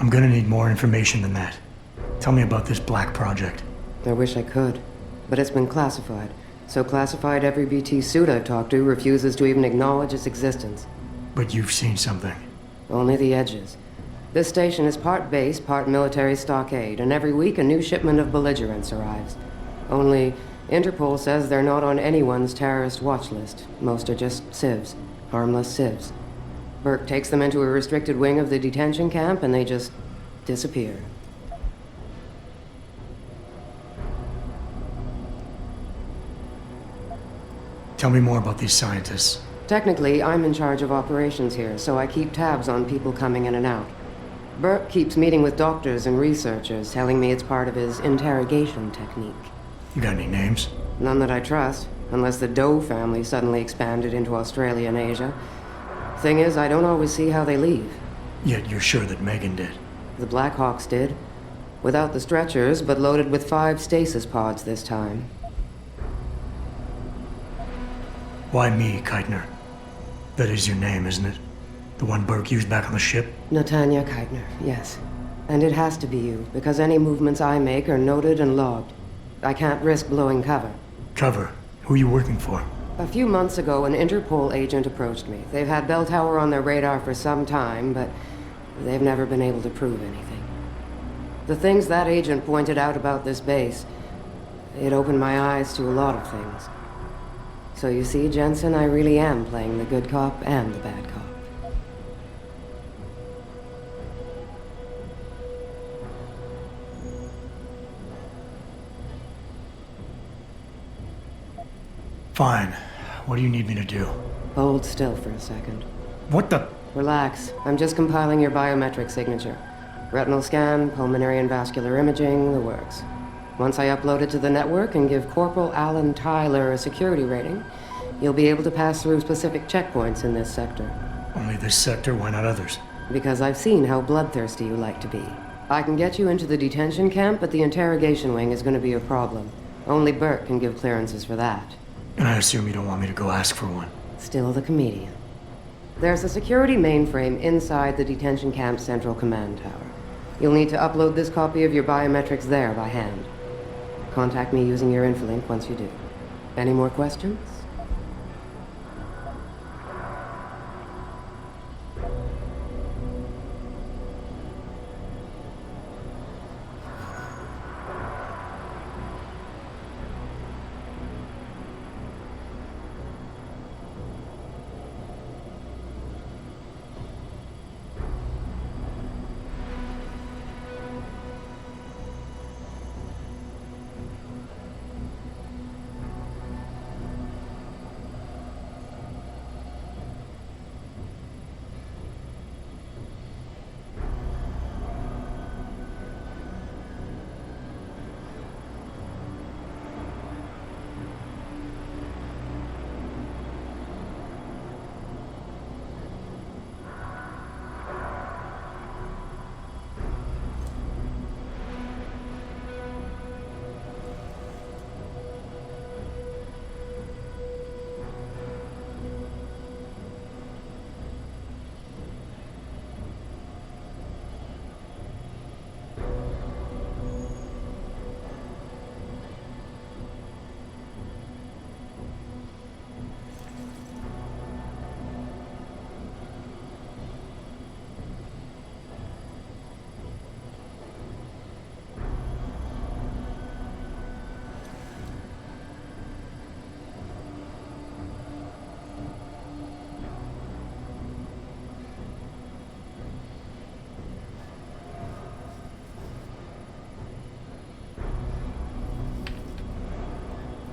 I'm gonna need more information than that. Tell me about this black project. I wish I could, but it's been classified. So classified every BT suit I've talked to refuses to even acknowledge its existence. But you've seen something. Only the edges. This station is part base, part military stockade, and every week a new shipment of belligerents arrives. Only, Interpol says they're not on anyone's terrorist watch list. Most are just civs. Harmless civs. Burke takes them into a restricted wing of the detention camp, and they just disappear. Tell me more about these scientists. Technically, I'm in charge of operations here, so I keep tabs on people coming in and out. Burke keeps meeting with doctors and researchers, telling me it's part of his interrogation technique. You got any names? None that I trust, unless the Doe family suddenly expanded into Australia and Asia. Thing is, I don't always see how they leave. Yet you're sure that Megan did. The Blackhawks did. Without the stretchers, but loaded with 5 stasis pods this time. Why me, Keitner? That is your name, isn't it? The one Burke used back on the ship? Natanya Keitner, yes. And it has to be you, because any movements I make are noted and logged. I can't risk blowing cover. Cover? Who are you working for? A few months ago, an Interpol agent approached me. They've had Bell Tower on their radar for some time, but they've never been able to prove anything. The things that agent pointed out about this base, it opened my eyes to a lot of things. So you see, Jensen, I really am playing the good cop and the bad cop. Fine. What do you need me to do? Hold still for a second. What the? Relax. I'm just compiling your biometric signature. Retinal scan, pulmonary and vascular imaging, the works. Once I upload it to the network and give Corporal Alan Tyler a security rating, you'll be able to pass through specific checkpoints in this sector. Only this sector, why not others? Because I've seen how bloodthirsty you like to be. I can get you into the detention camp, but the interrogation wing is going to be a problem. Only Burke can give clearances for that. And I assume you don't want me to go ask for one. Still the comedian. There's a security mainframe inside the detention camp's central command tower. You'll need to upload this copy of your biometrics there by hand. Contact me using your Infolink once you do. Any more questions?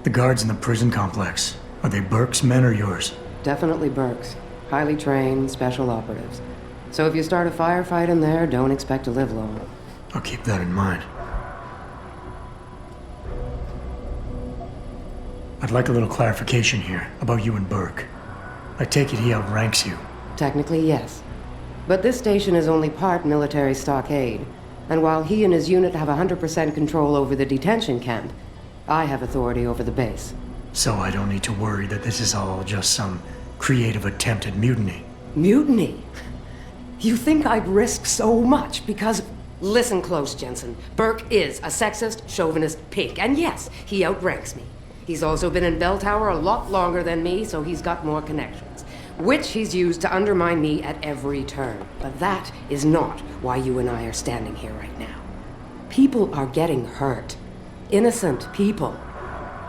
The guards in the prison complex, are they Burke's men or yours? Definitely Burke's. Highly trained, special operatives. So if you start a firefight in there, don't expect to live long. I'll keep that in mind. I'd like a little clarification here about you and Burke. I take it he outranks you. Technically, yes. But this station is only part military stockade. And while he and his unit have 100% control over the detention camp, I have authority over the base. So I don't need to worry that this is all just some creative attempt at mutiny. Mutiny? You think I'd risk so much because... Listen close, Jensen. Burke is a sexist, chauvinist pig. And yes, he outranks me. He's also been in Bell Tower a lot longer than me, so he's got more connections. Which he's used to undermine me at every turn. But that is not why you and I are standing here right now. People are getting hurt. Innocent people.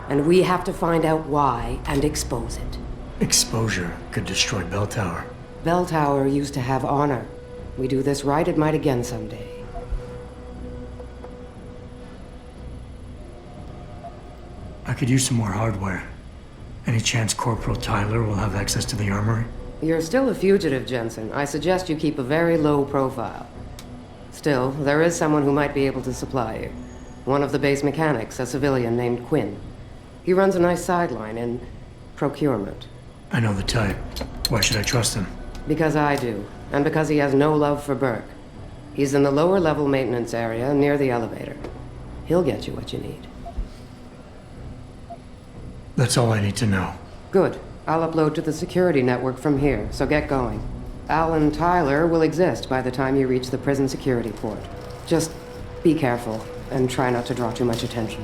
And we have to find out why and expose it. Exposure could destroy Bell Tower. Bell Tower used to have honor. We do this right, it might again someday. I could use some more hardware. Any chance Corporal Tyler will have access to the armory? You're still a fugitive, Jensen. I suggest you keep a very low profile. Still, there is someone who might be able to supply you. One of the base mechanics, a civilian named Quinn. He runs a nice sideline in procurement. I know the type. Why should I trust him? Because I do, and because he has no love for Burke. He's in the lower level maintenance area near the elevator. He'll get you what you need. That's all I need to know. Good. I'll upload to the security network from here, so get going. Alan Tyler will exist by the time you reach the prison security port. Just be careful, and try not to draw too much attention.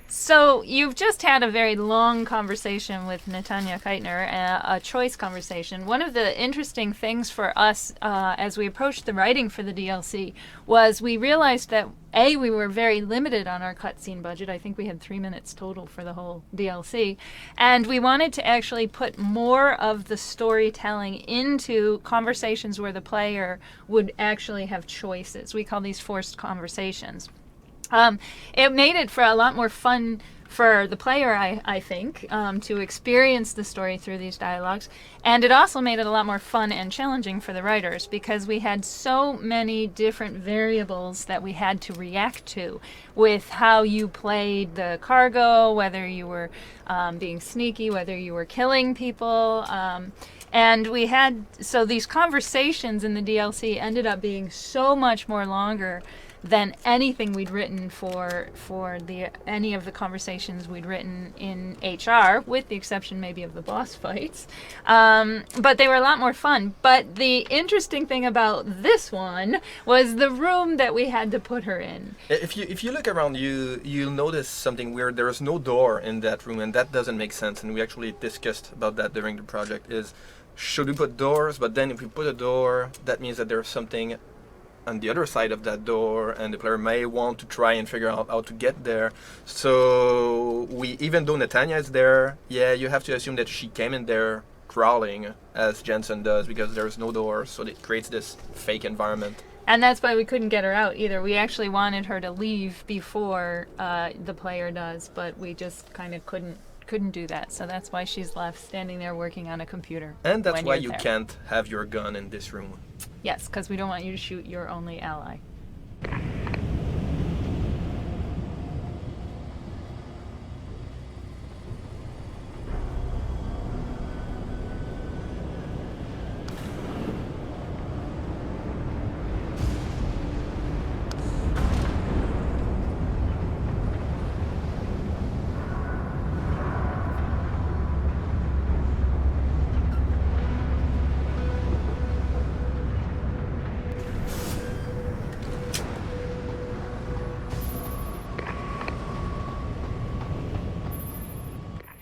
So you've just had a very long conversation with Natanya Keitner, a choice conversation. One of the interesting things for us as we approached the writing for the DLC was we realized that A, we were very limited on our cutscene budget. I think we had 3 minutes total for the whole DLC. And we wanted to actually put more of the storytelling into conversations where the player would actually have choices. We call these forced conversations. It made it for a lot more fun for the player, I think, to experience the story through these dialogues. And it also made it a lot more fun and challenging for the writers because we had so many different variables that we had to react to with how you played the cargo, whether you were being sneaky, whether you were killing people. And we had, so these conversations in the DLC ended up being so much more longer than anything we'd written for any of the conversations we'd written in HR, with the exception maybe of the boss fights. But they were a lot more fun. But the interesting thing about this one was the room that we had to put her in. If you look around you, you'll notice something weird. There is no door in that room, and that doesn't make sense. And we actually discussed about that during the project. Is should we put doors? But then if we put a door, that means that there's something on the other side of that door, and the player may want to try and figure out how to get there. So even though Natanya is there, yeah, you have to assume that she came in there crawling, as Jensen does, because there's no door, so it creates this fake environment. And that's why we couldn't get her out either. We actually wanted her to leave before the player does, but we just kind of couldn't do that. So that's why she's left standing there working on a computer. And that's why you there. Can't have your gun in this room. Yes, because we don't want you to shoot your only ally.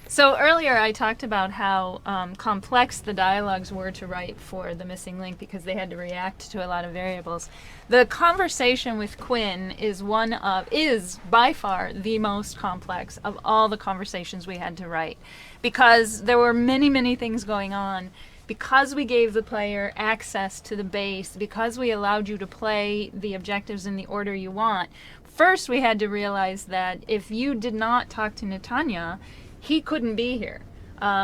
So earlier I talked about how complex the dialogues were to write for The Missing Link because they had to react to a lot of variables. The conversation with Quinn is by far the most complex of all the conversations we had to write because there were many, many things going on. Because we gave the player access to the base, because we allowed you to play the objectives in the order you want, first we had to realize that if you did not talk to Natanya, he couldn't be here.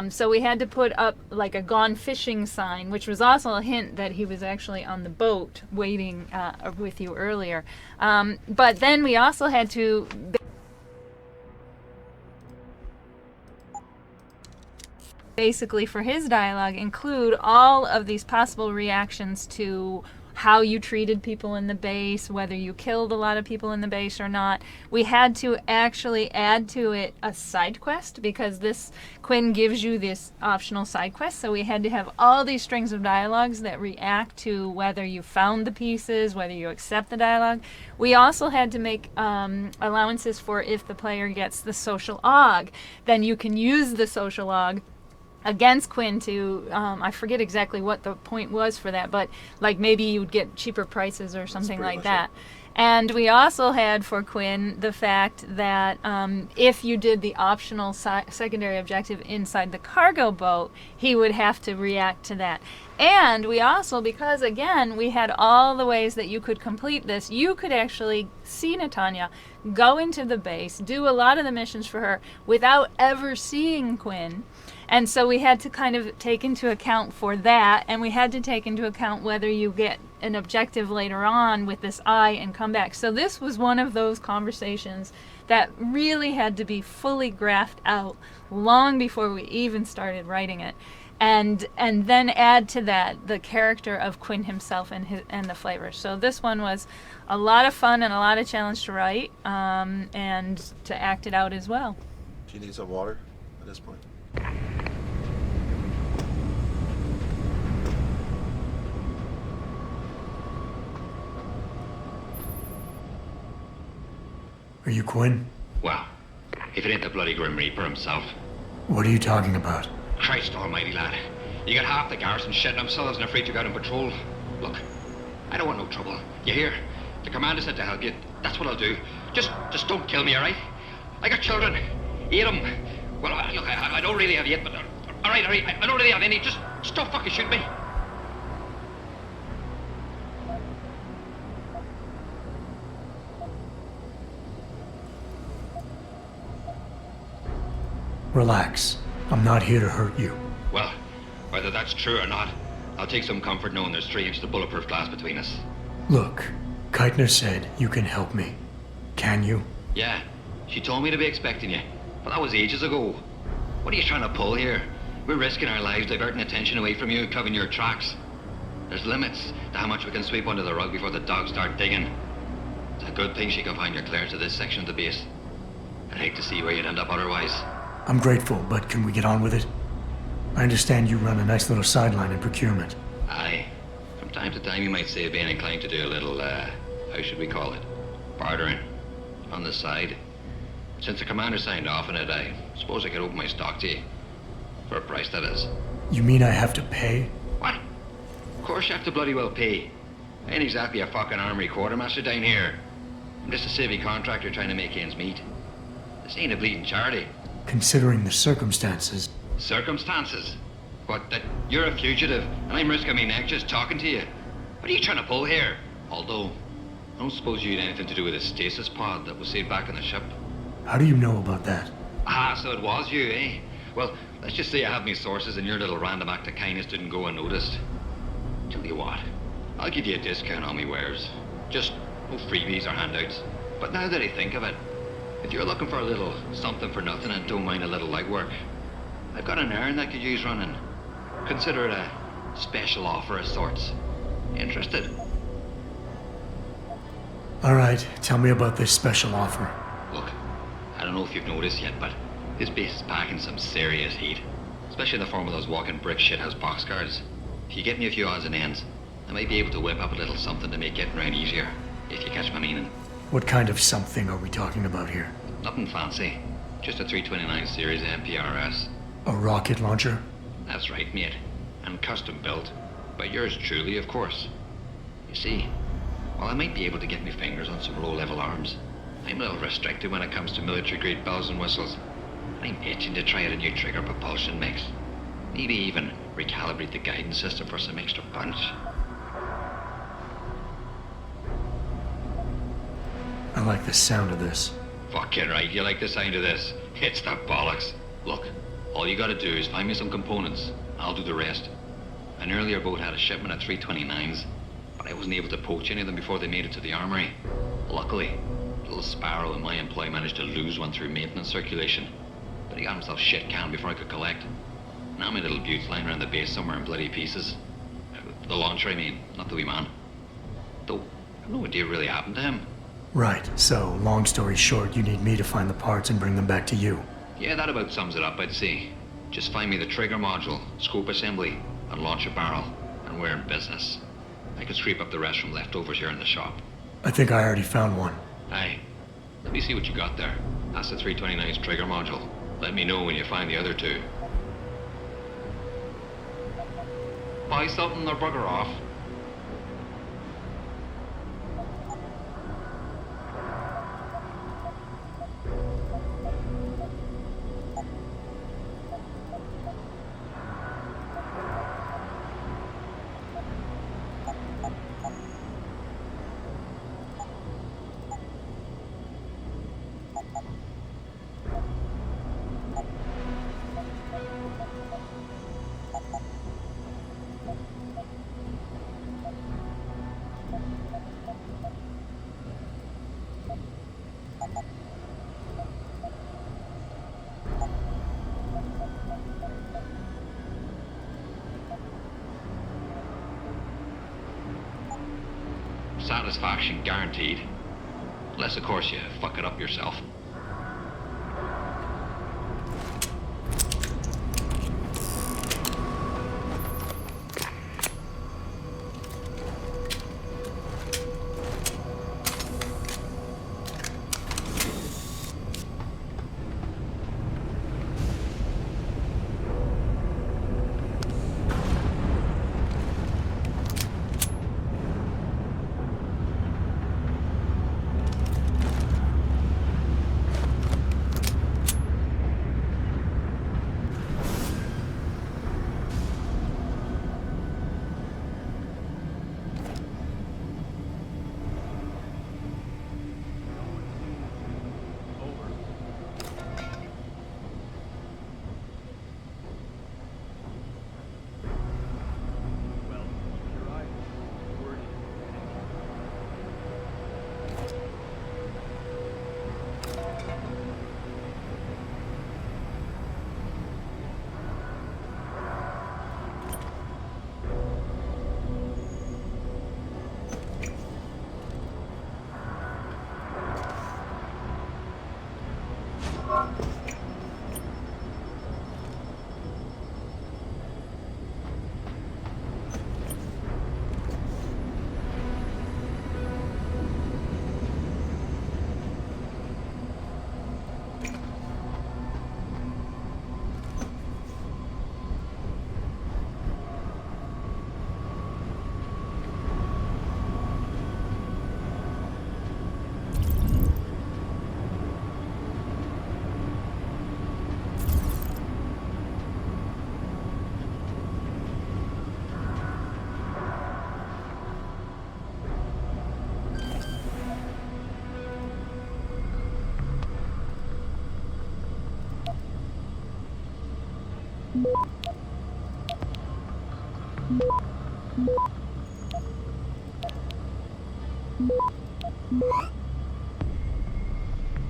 So we had to put up like a gone fishing sign, which was also a hint that he was actually on the boat waiting with you earlier. But then we also had to basically, for his dialogue, include all of these possible reactions to how you treated people in the base, whether you killed a lot of people in the base or not. We had to actually add to it a side quest, because this Quinn gives you this optional side quest. So we had to have all these strings of dialogues that react to whether you found the pieces, whether you accept the dialogue. We also had to make allowances for if the player gets the social aug, then you can use the social aug against Quinn to, I forget exactly what the point was for that, but like maybe you would get cheaper prices or something like that. And we also had for Quinn the fact that if you did the optional secondary objective inside the cargo boat, he would have to react to that. And we also, because again, we had all the ways that you could complete this, you could actually see Netanya go into the base, do a lot of the missions for her without ever seeing Quinn. And so we had to kind of take into account for that, and we had to take into account whether you get an objective later on with this eye and come back. So this was one of those conversations that really had to be fully graphed out long before we even started writing it. And then add to that the character of Quinn himself and the flavor. So this one was a lot of fun and a lot of challenge to write, and to act it out as well. Do you need some water at this point? Are you Quinn? Well, if it ain't the bloody Grim Reaper himself. What are you talking about? Christ almighty, lad. You got half the garrison shitting themselves and afraid to go out on patrol. Look, I don't want no trouble. You hear? The commander said to help you. That's what I'll do. Just don't kill me, all right? I got children. 8 of them. Well, look, I don't really have 8, but... All right, I don't really have any. Just don't fucking shoot me. Relax. I'm not here to hurt you. Well, whether that's true or not, I'll take some comfort knowing there's 3 inches of bulletproof glass between us. Look, Keitner said you can help me. Can you? Yeah, she told me to be expecting you, but that was ages ago. What are you trying to pull here? We're risking our lives diverting attention away from you, covering your tracks. There's limits to how much we can sweep under the rug before the dogs start digging. It's a good thing she can find your clearance to this section of the base. I'd hate to see where you'd end up otherwise. I'm grateful, but can we get on with it? I understand you run a nice little sideline in procurement. Aye. From time to time you might say being inclined to do a little, how should we call it? Bartering. On the side. Since the commander signed off on it, I suppose I could open my stock to you. For a price, that is. You mean I have to pay? What? Of course you have to bloody well pay. I ain't exactly a fucking armory quartermaster down here. I'm just a civvy contractor trying to make ends meet. This ain't a bleeding charity. Considering the circumstances. Circumstances? What, that you're a fugitive and I'm risking my neck just talking to you? What are you trying to pull here? Although, I don't suppose you had anything to do with the stasis pod that was saved back on the ship. How do you know about that? Ah, so it was you, eh? Well, let's just say I have my sources and your little random act of kindness didn't go unnoticed. Tell you what, I'll give you a discount on me wares. Just no freebies or handouts. But now that I think of it, if you're looking for a little something for nothing and don't mind a little legwork, I've got an errand that could use running. Consider it a special offer of sorts. Interested? All right, tell me about this special offer. Look, I don't know if you've noticed yet, but this base is packing some serious heat. Especially in the form of those walking brick shithouse boxcars. If you get me a few odds and ends, I might be able to whip up a little something to make getting around easier, if you catch my meaning. What kind of something are we talking about here? Nothing fancy. Just a 329 series MPRS. A rocket launcher? That's right, mate. And custom built. By yours truly, of course. You see, while I might be able to get my fingers on some low-level arms, I'm a little restricted when it comes to military-grade bells and whistles. I'm itching to try out a new trigger propulsion mix. Maybe even recalibrate the guidance system for some extra punch. I like the sound of this. Fucking right, you like the sound of this. It's the bollocks. Look, All you gotta do is find me some components. I'll do the rest. An earlier boat had a shipment of 329s, but I wasn't able to poach any of them before they made it to the armory. Luckily, little Sparrow in my employ managed to lose one through maintenance circulation, but he got himself shit canned before I could collect. Now my little Butte's lying around the base somewhere in bloody pieces. The launcher, I mean, not the wee man. Though, I've no idea what really happened to him. Right, so, long story short, you need me to find the parts and bring them back to you. Yeah, that about sums it up, I'd say. Just find me the trigger module, scope assembly, and launch a barrel, and we're in business. I could scrape up the rest from leftovers here in the shop. I think I already found one. Aye. Let me see what you got there. That's the 329's trigger module. Let me know when you find the other two. Buy something or bugger off. Satisfaction guaranteed. Unless, of course, you fuck it up yourself.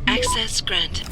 Access granted.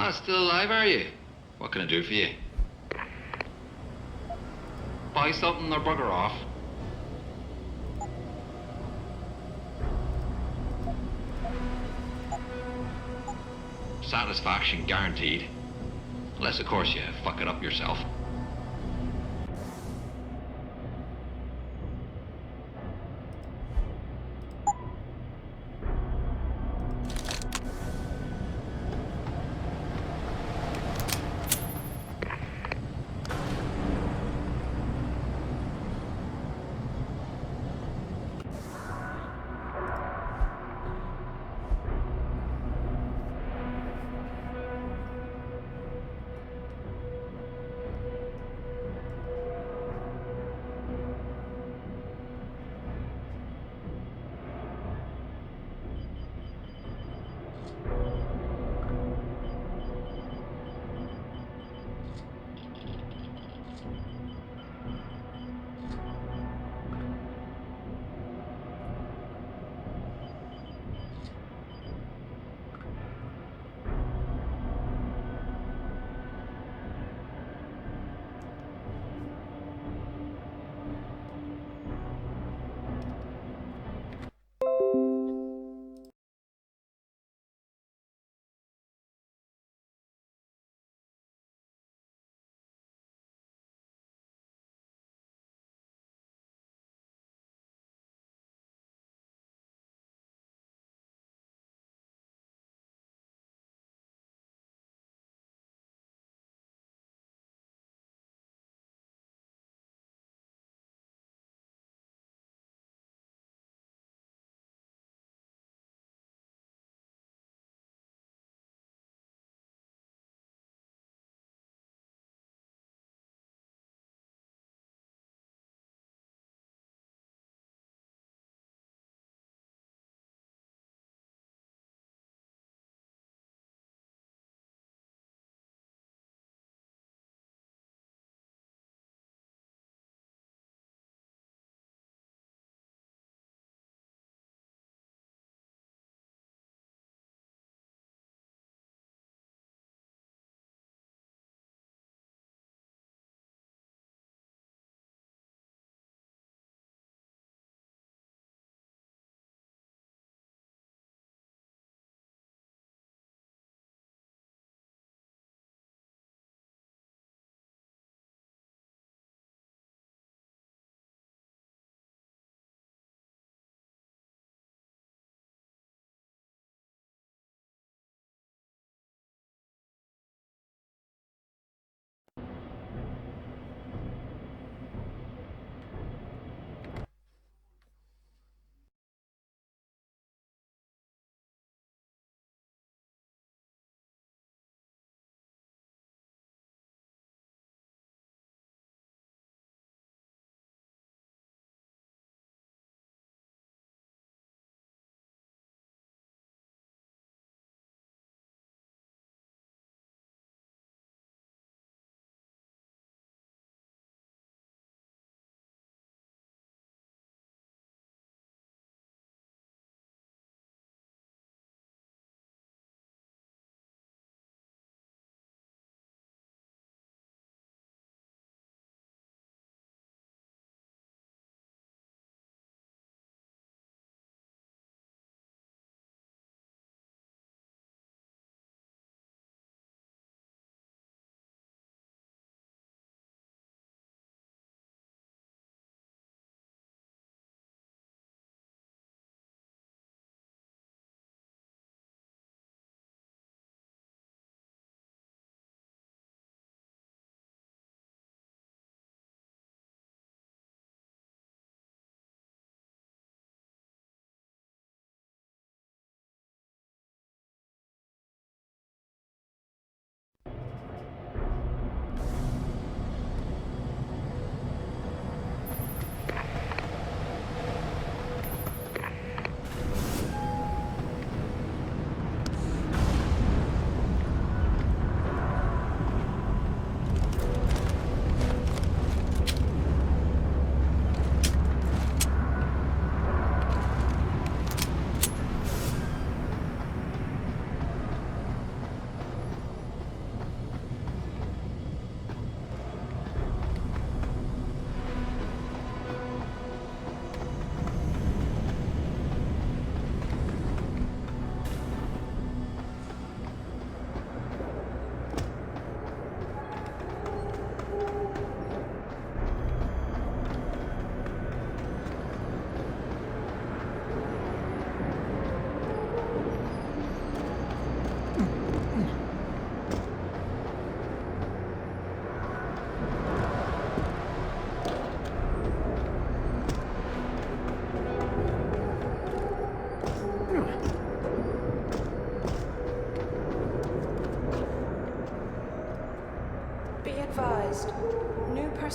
Ah, still alive, are you? What can I do for you? Buy something or bugger off. Satisfaction guaranteed. Unless, of course, you fuck it up yourself.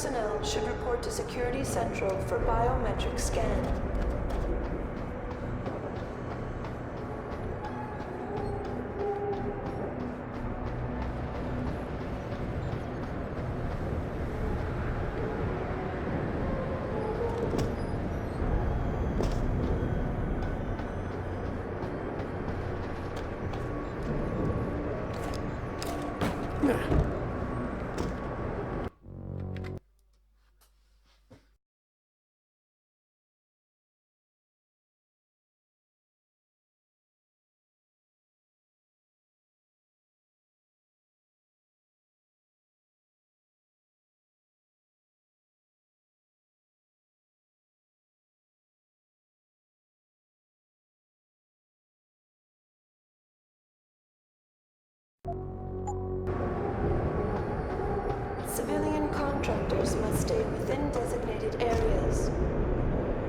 personnel should report to Security Central for biometric scan. Civilian contractors must stay within designated areas.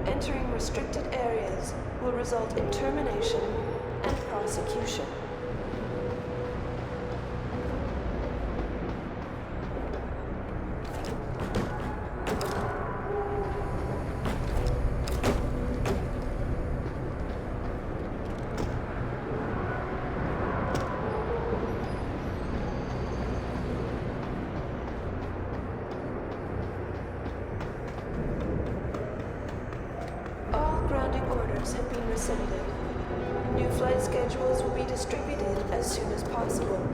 Entering restricted areas will result in termination and prosecution. Have been rescinded. New flight schedules will be distributed as soon as possible.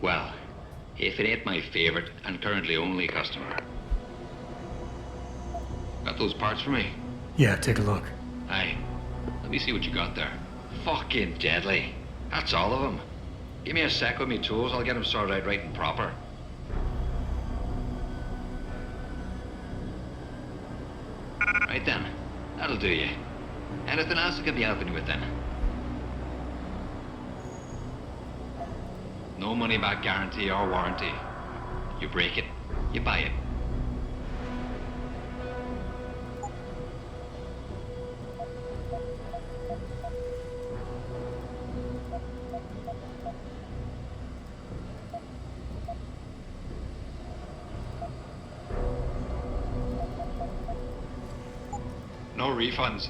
Well, if it ain't my favorite and currently only customer. Got those parts for me? Yeah, take a look. Aye. Let me see what you got there. Fucking deadly. That's all of them. Give me a sec with me tools, I'll get them sorted out right and proper. Right then. That'll do you. Anything else I can be helping you with then? No money back guarantee or warranty. You break it, you buy it. No refunds.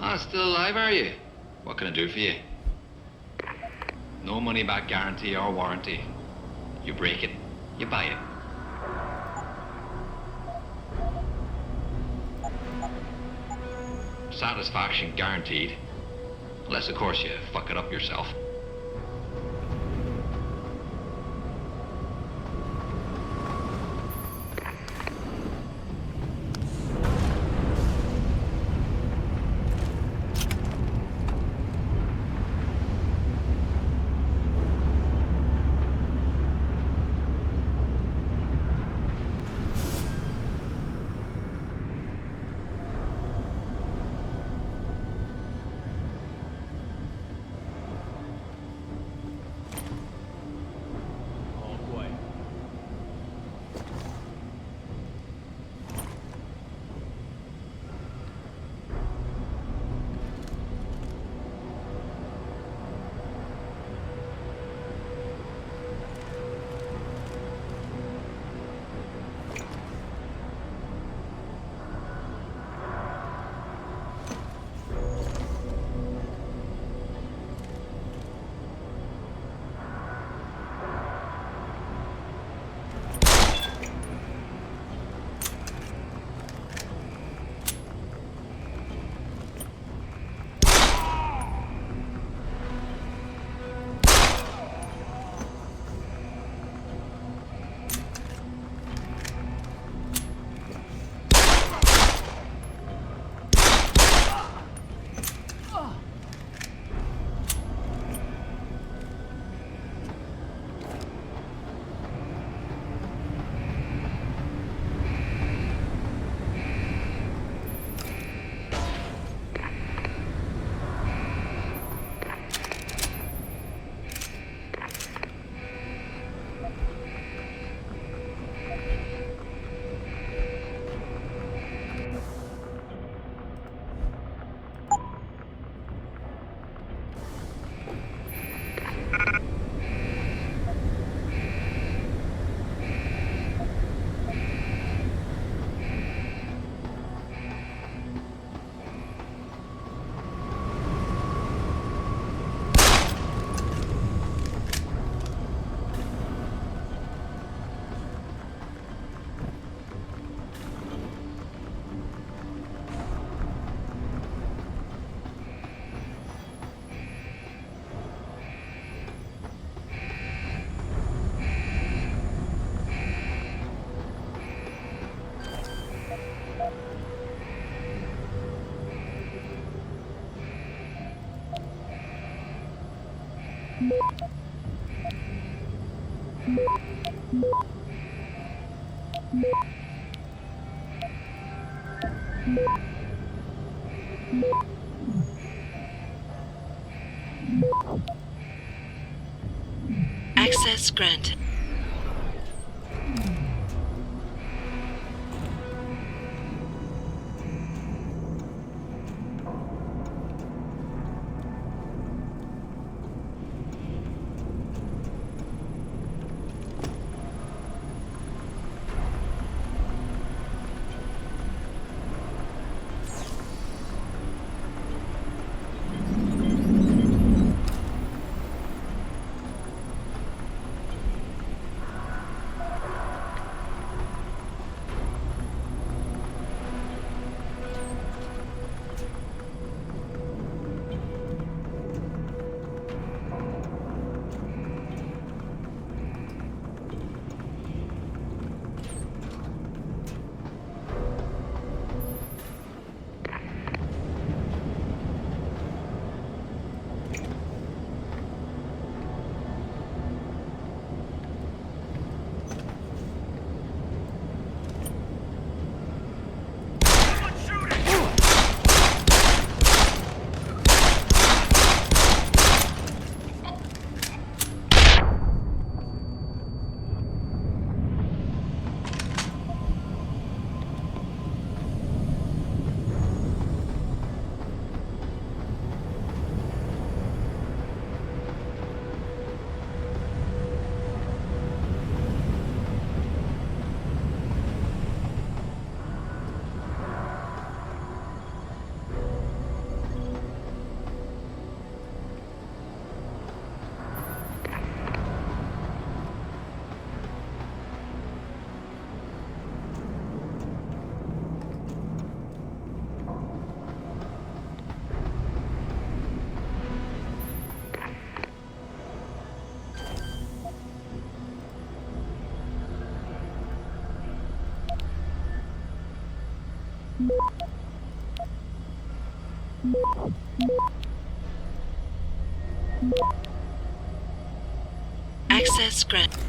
Ah, still alive, are you? What can I do for you? No money back guarantee or warranty. You break it, you buy it. Satisfaction guaranteed. Unless, of course, you fuck it up yourself. Access granted. Access granted.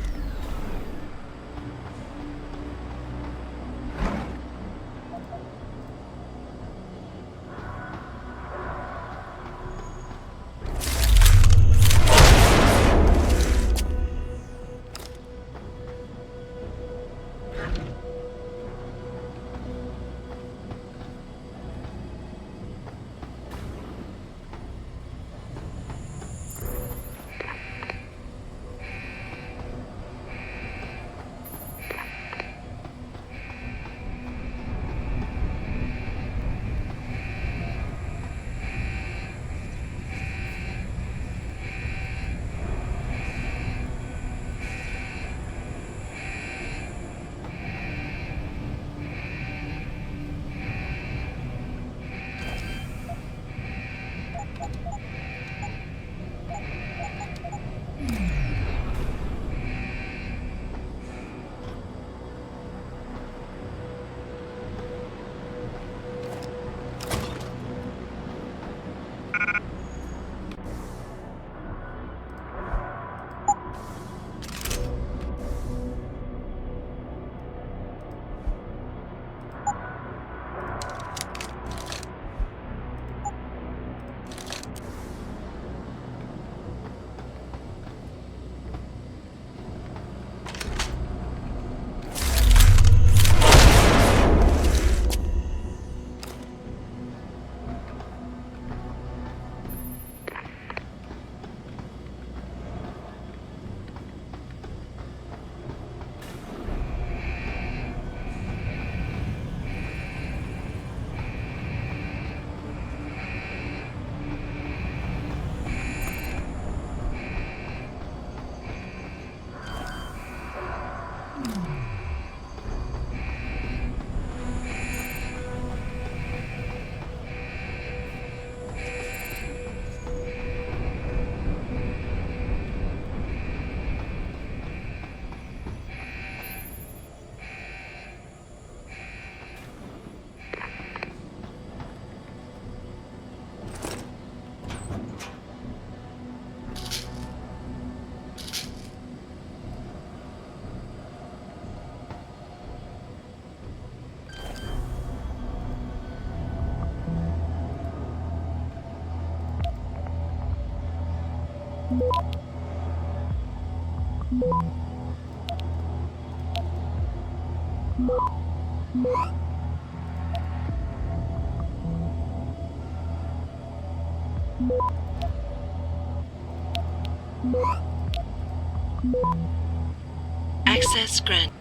Access granted.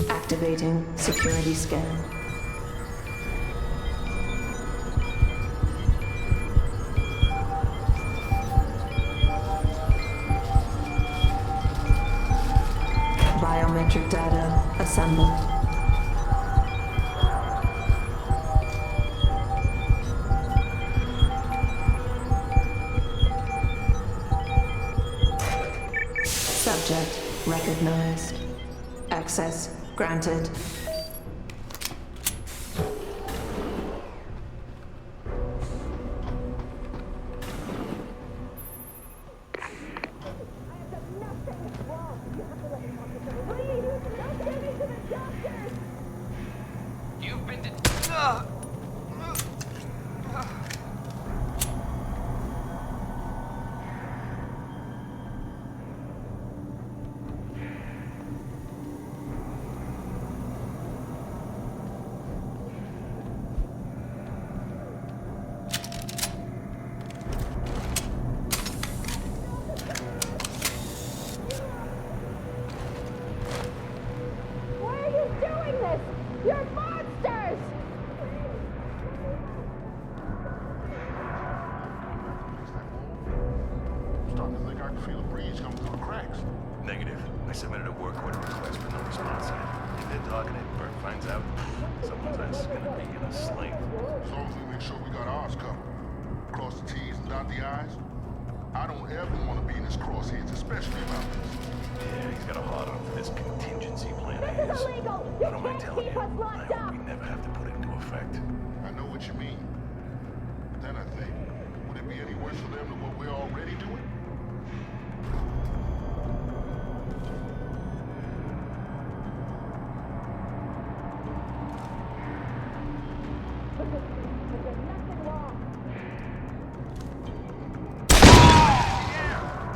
Activating security scan. Biometric data assembled. Subject recognized. Access granted. You've been Why are you doing this? You're monsters! Starting to think I can feel a breeze coming through the cracks. Negative. I submitted a work order request for no response yet. If they're talking and Bert finds out, someone's ass is gonna be in a sling. As long as we make sure we got ours covered. Cross the T's and dot the I's. I don't ever want to be in his crosshairs, especially about this. Yeah, he's got a hard on for this contingency plan of his. illegal! I don't mind telling you, I hope we never have to put it into effect. I know what you mean. But then I think, would it be any worse for them than what we're already doing?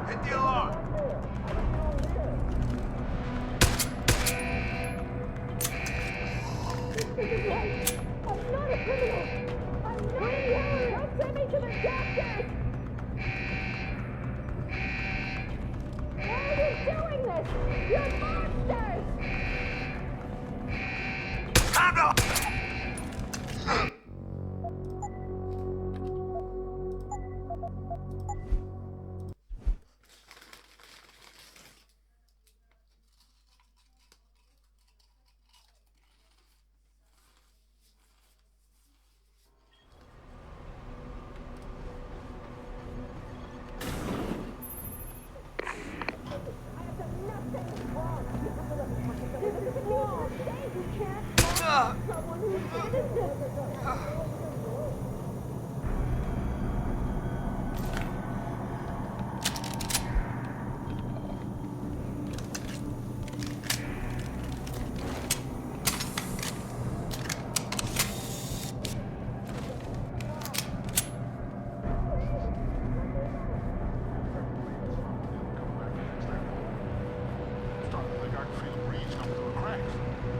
Hit the alarm! I'm not a criminal! I'm not a terrorist! Don't send me to the doctors! Why are you doing this? You're monsters! Starting to think I can feel a breeze coming through the cracks.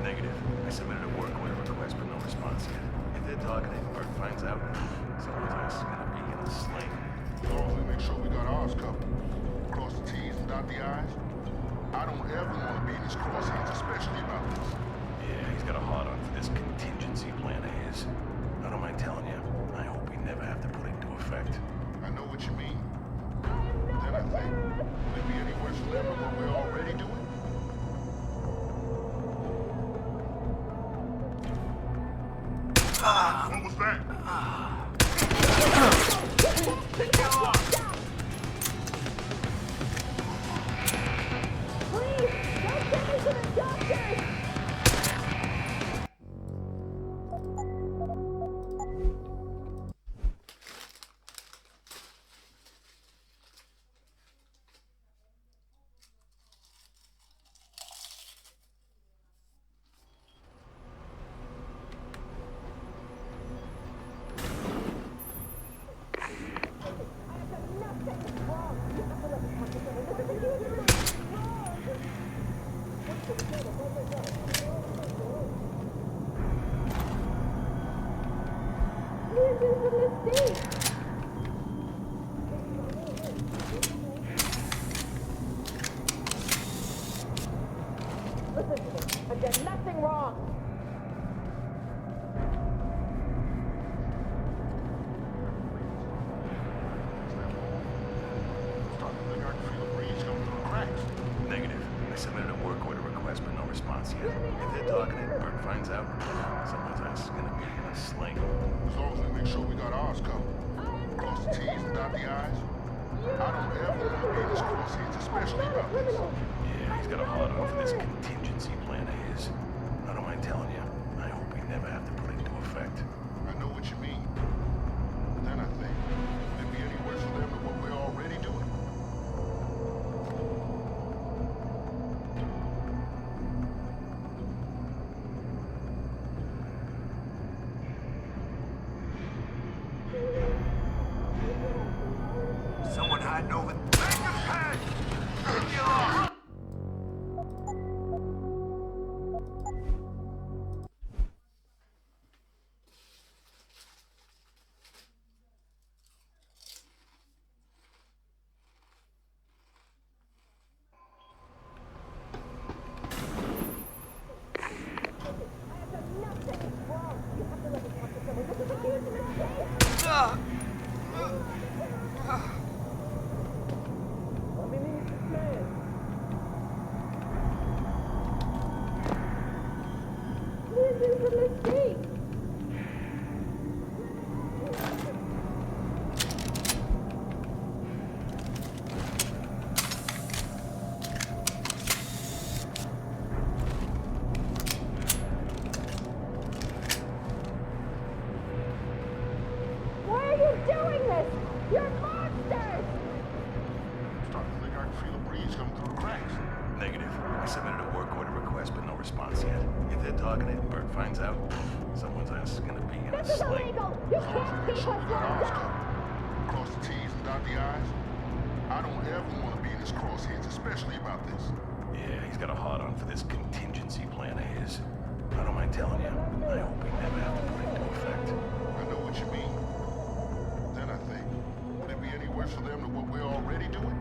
Negative. I submitted a work order request for no response yet. If they're talking and Bert finds out, someone's ass is gonna be in a sling. As long as we make sure we got ours covered. Cross the T's and dot the I's. I don't ever want to be in his crosshairs, especially about this. Yeah, he's got a hard on for this contingency plan of his. I don't mind telling you, I hope we never have to put it into effect. I know what you mean. Then I think, would it be any worse for them than what we're already doing? What was that? dot the I's. I don't ever want to be in his crosshairs, especially about this. Yeah, he's got a hard on for this contingency plan of his. I don't mind telling you, I hope we never have to put it into effect. I know what you mean. But then I think, would it be any worse for them than what we're already doing? Someone hiding over there. Starting to think I can feel a breeze coming through the cracks. Negative. I submitted a work order request, but no response yet. If they're targeted, Bert finds out, someone's ass is gonna be in a sling. As long as we make sure we got ours covered. Cross the T's and dot the I's. I don't ever want to be in his crosshairs, especially about this. Yeah, he's got a hard on for this contingency plan of his. I don't mind telling you, I hope we never have to put it into effect. I know what you mean. Then I think, would it be any worse for them than what we're already doing?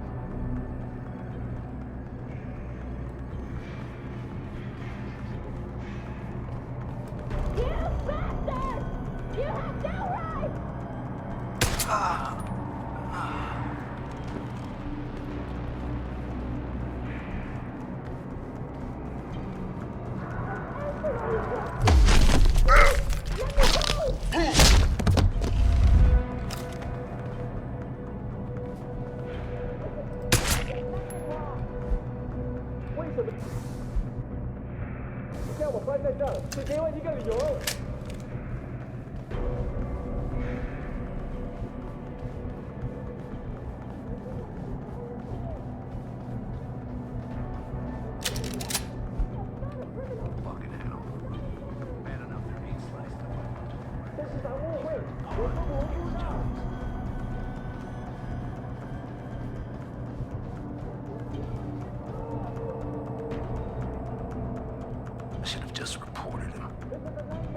I should have just reported him.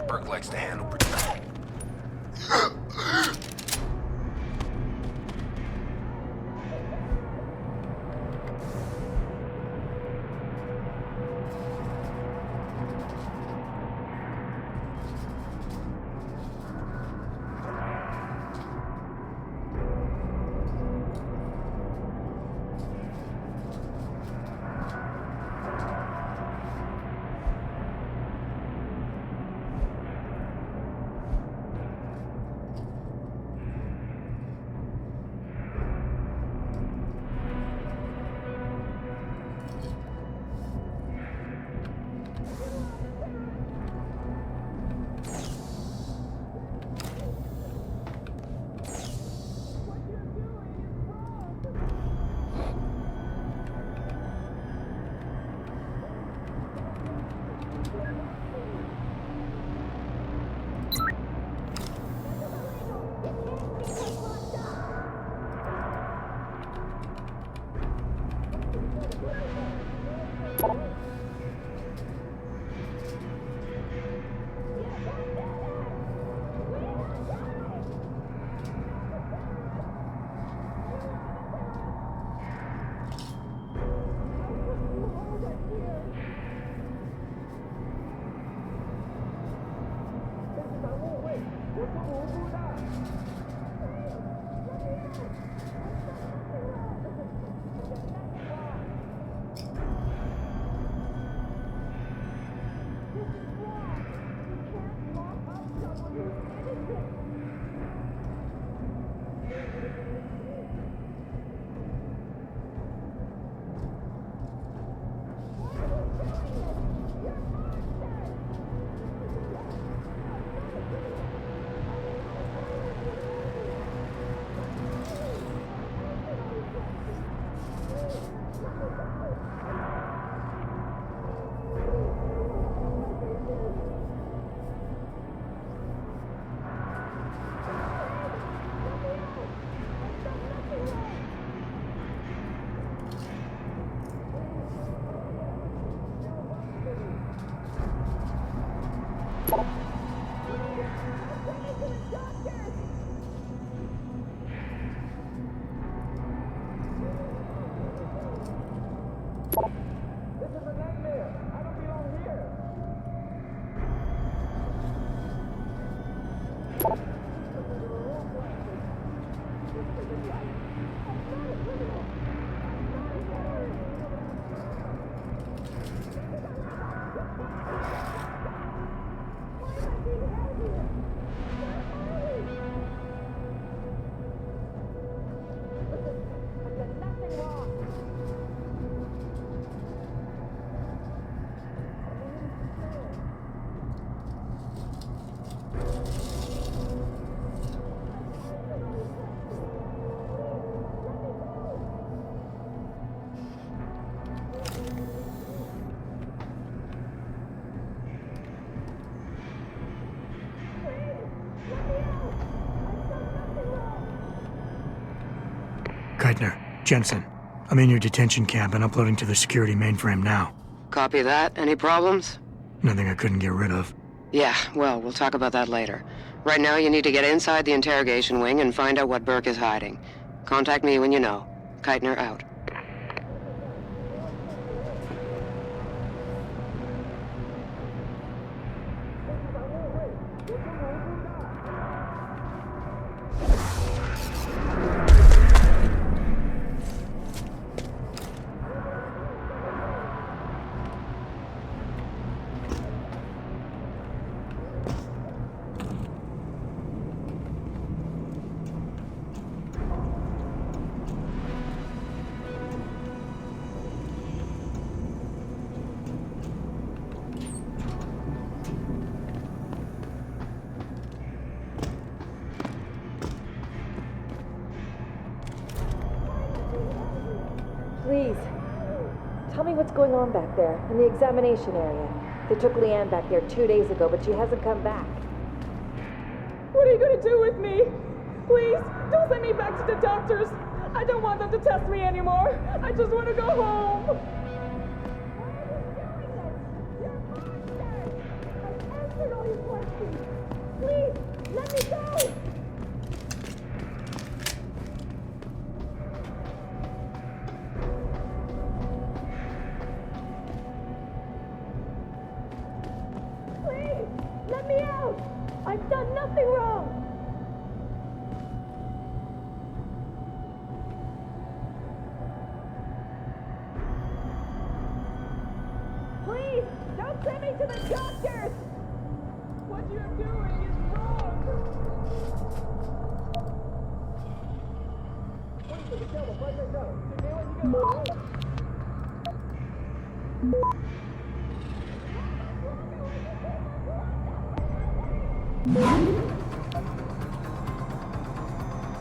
Burke likes to handle Keitner, Jensen, I'm in your detention camp and uploading to the security mainframe now. Copy that. Any problems? Nothing I couldn't get rid of. Yeah, well, we'll talk about that later. Right now, you need to get inside the interrogation wing and find out what Burke is hiding. Contact me when you know. Keitner out. Please, tell me what's going on back there, in the examination area. They took Leanne back there 2 days ago, but she hasn't come back. What are you gonna do with me? Please, don't send me back to the doctors. I don't want them to test me anymore. I just want to go home. Why are you doing this? You're monsters! I've answered all your questions. Please, let me go! Please, let me out! I've done nothing wrong! Please, don't send me to the doctors! What you're doing is wrong!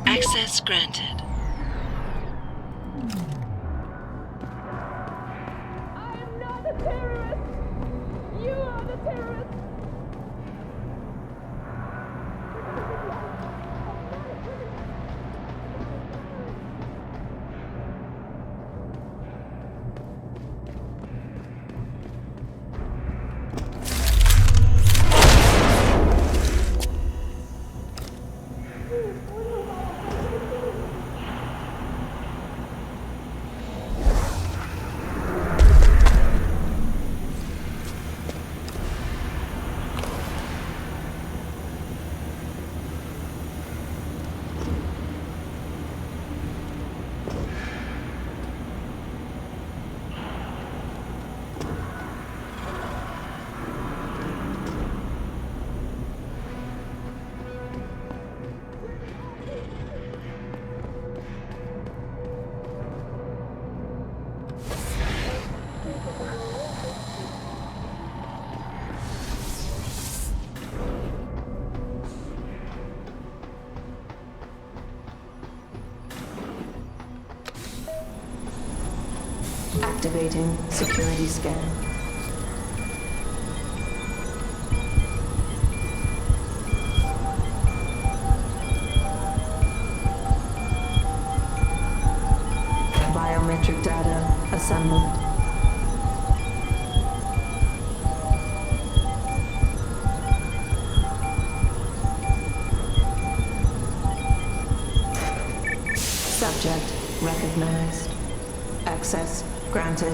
Access granted. I am not a terrorist! You are the terrorist! Activating security scan. Biometric data assembled. Subject recognized. Access Granted.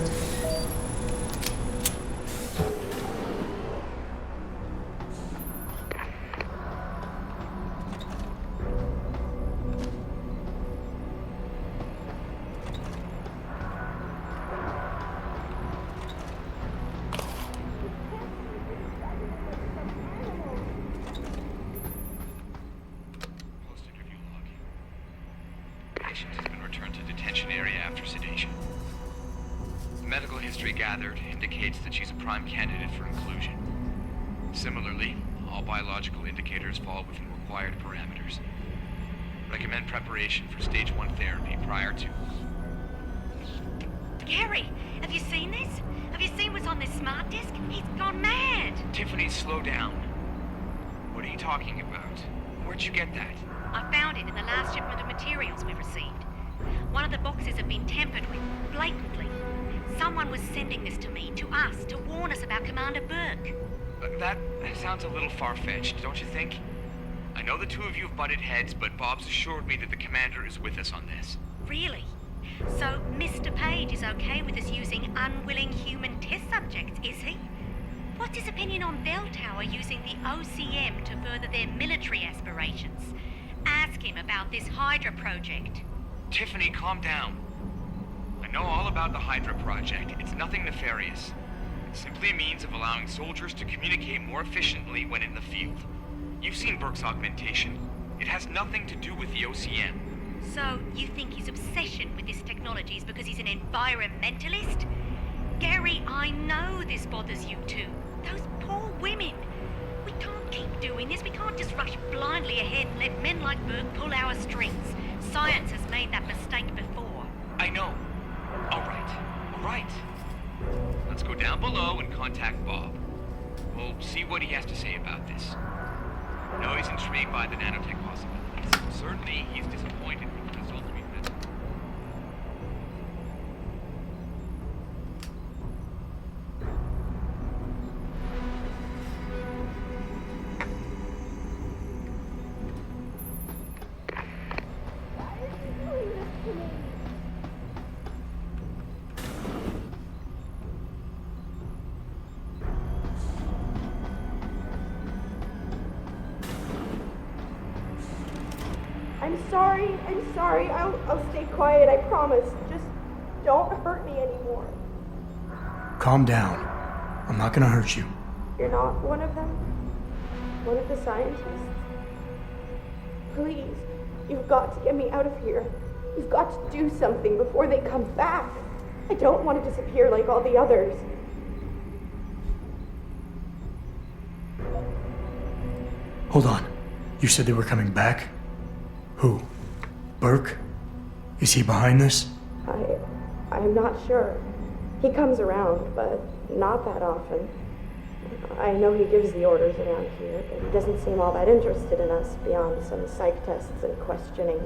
Patient has been returned to detention area after sedation. The medical history gathered indicates that she's a prime candidate for inclusion. Similarly, all biological indicators fall within required parameters. Recommend preparation for stage 1 therapy prior to... Gary, have you seen this? Have you seen what's on this smart disk? He's gone mad. Tiffany, slow down. What are you talking about? Where'd you get that? I found it in the last shipment of materials we received. One of the boxes had been tampered with, blatantly. Someone was sending this to me, to us, to warn us about Commander Burke. That sounds a little far-fetched, don't you think? I know the two of you have butted heads, but Bob's assured me that the commander is with us on this. Really? So Mr. Page is okay with us using unwilling human test subjects, is he? What's his opinion on Bell Tower using the OCM to further their military aspirations? Ask him about this Hydra project. Tiffany, calm down. I know all about the Hydra project. It's nothing nefarious. It's simply a means of allowing soldiers to communicate more efficiently when in the field. You've seen Burke's augmentation. It has nothing to do with the OCM. So, you think his obsession with this technology is because he's an environmentalist? Gary, I know this bothers you too. Those poor women. We can't keep doing this. We can't just rush blindly ahead and let men like Burke pull our strings. Science has made that mistake before. I know. All right. Let's go down below and contact Bob. We'll see what he has to say about this. I know he's intrigued by the nanotech possibilities. Certainly, he's disappointed with the results we've had. I'm sorry. I'll stay quiet, I promise. Just don't hurt me anymore. Calm down. I'm not gonna hurt you. You're not one of them? One of the scientists? Please, you've got to get me out of here. You've got to do something before they come back. I don't want to disappear like all the others. Hold on. You said they were coming back? Who? Burke? Is he behind this? I'm not sure. He comes around, but not that often. I know he gives the orders around here, but he doesn't seem all that interested in us beyond some psych tests and questioning.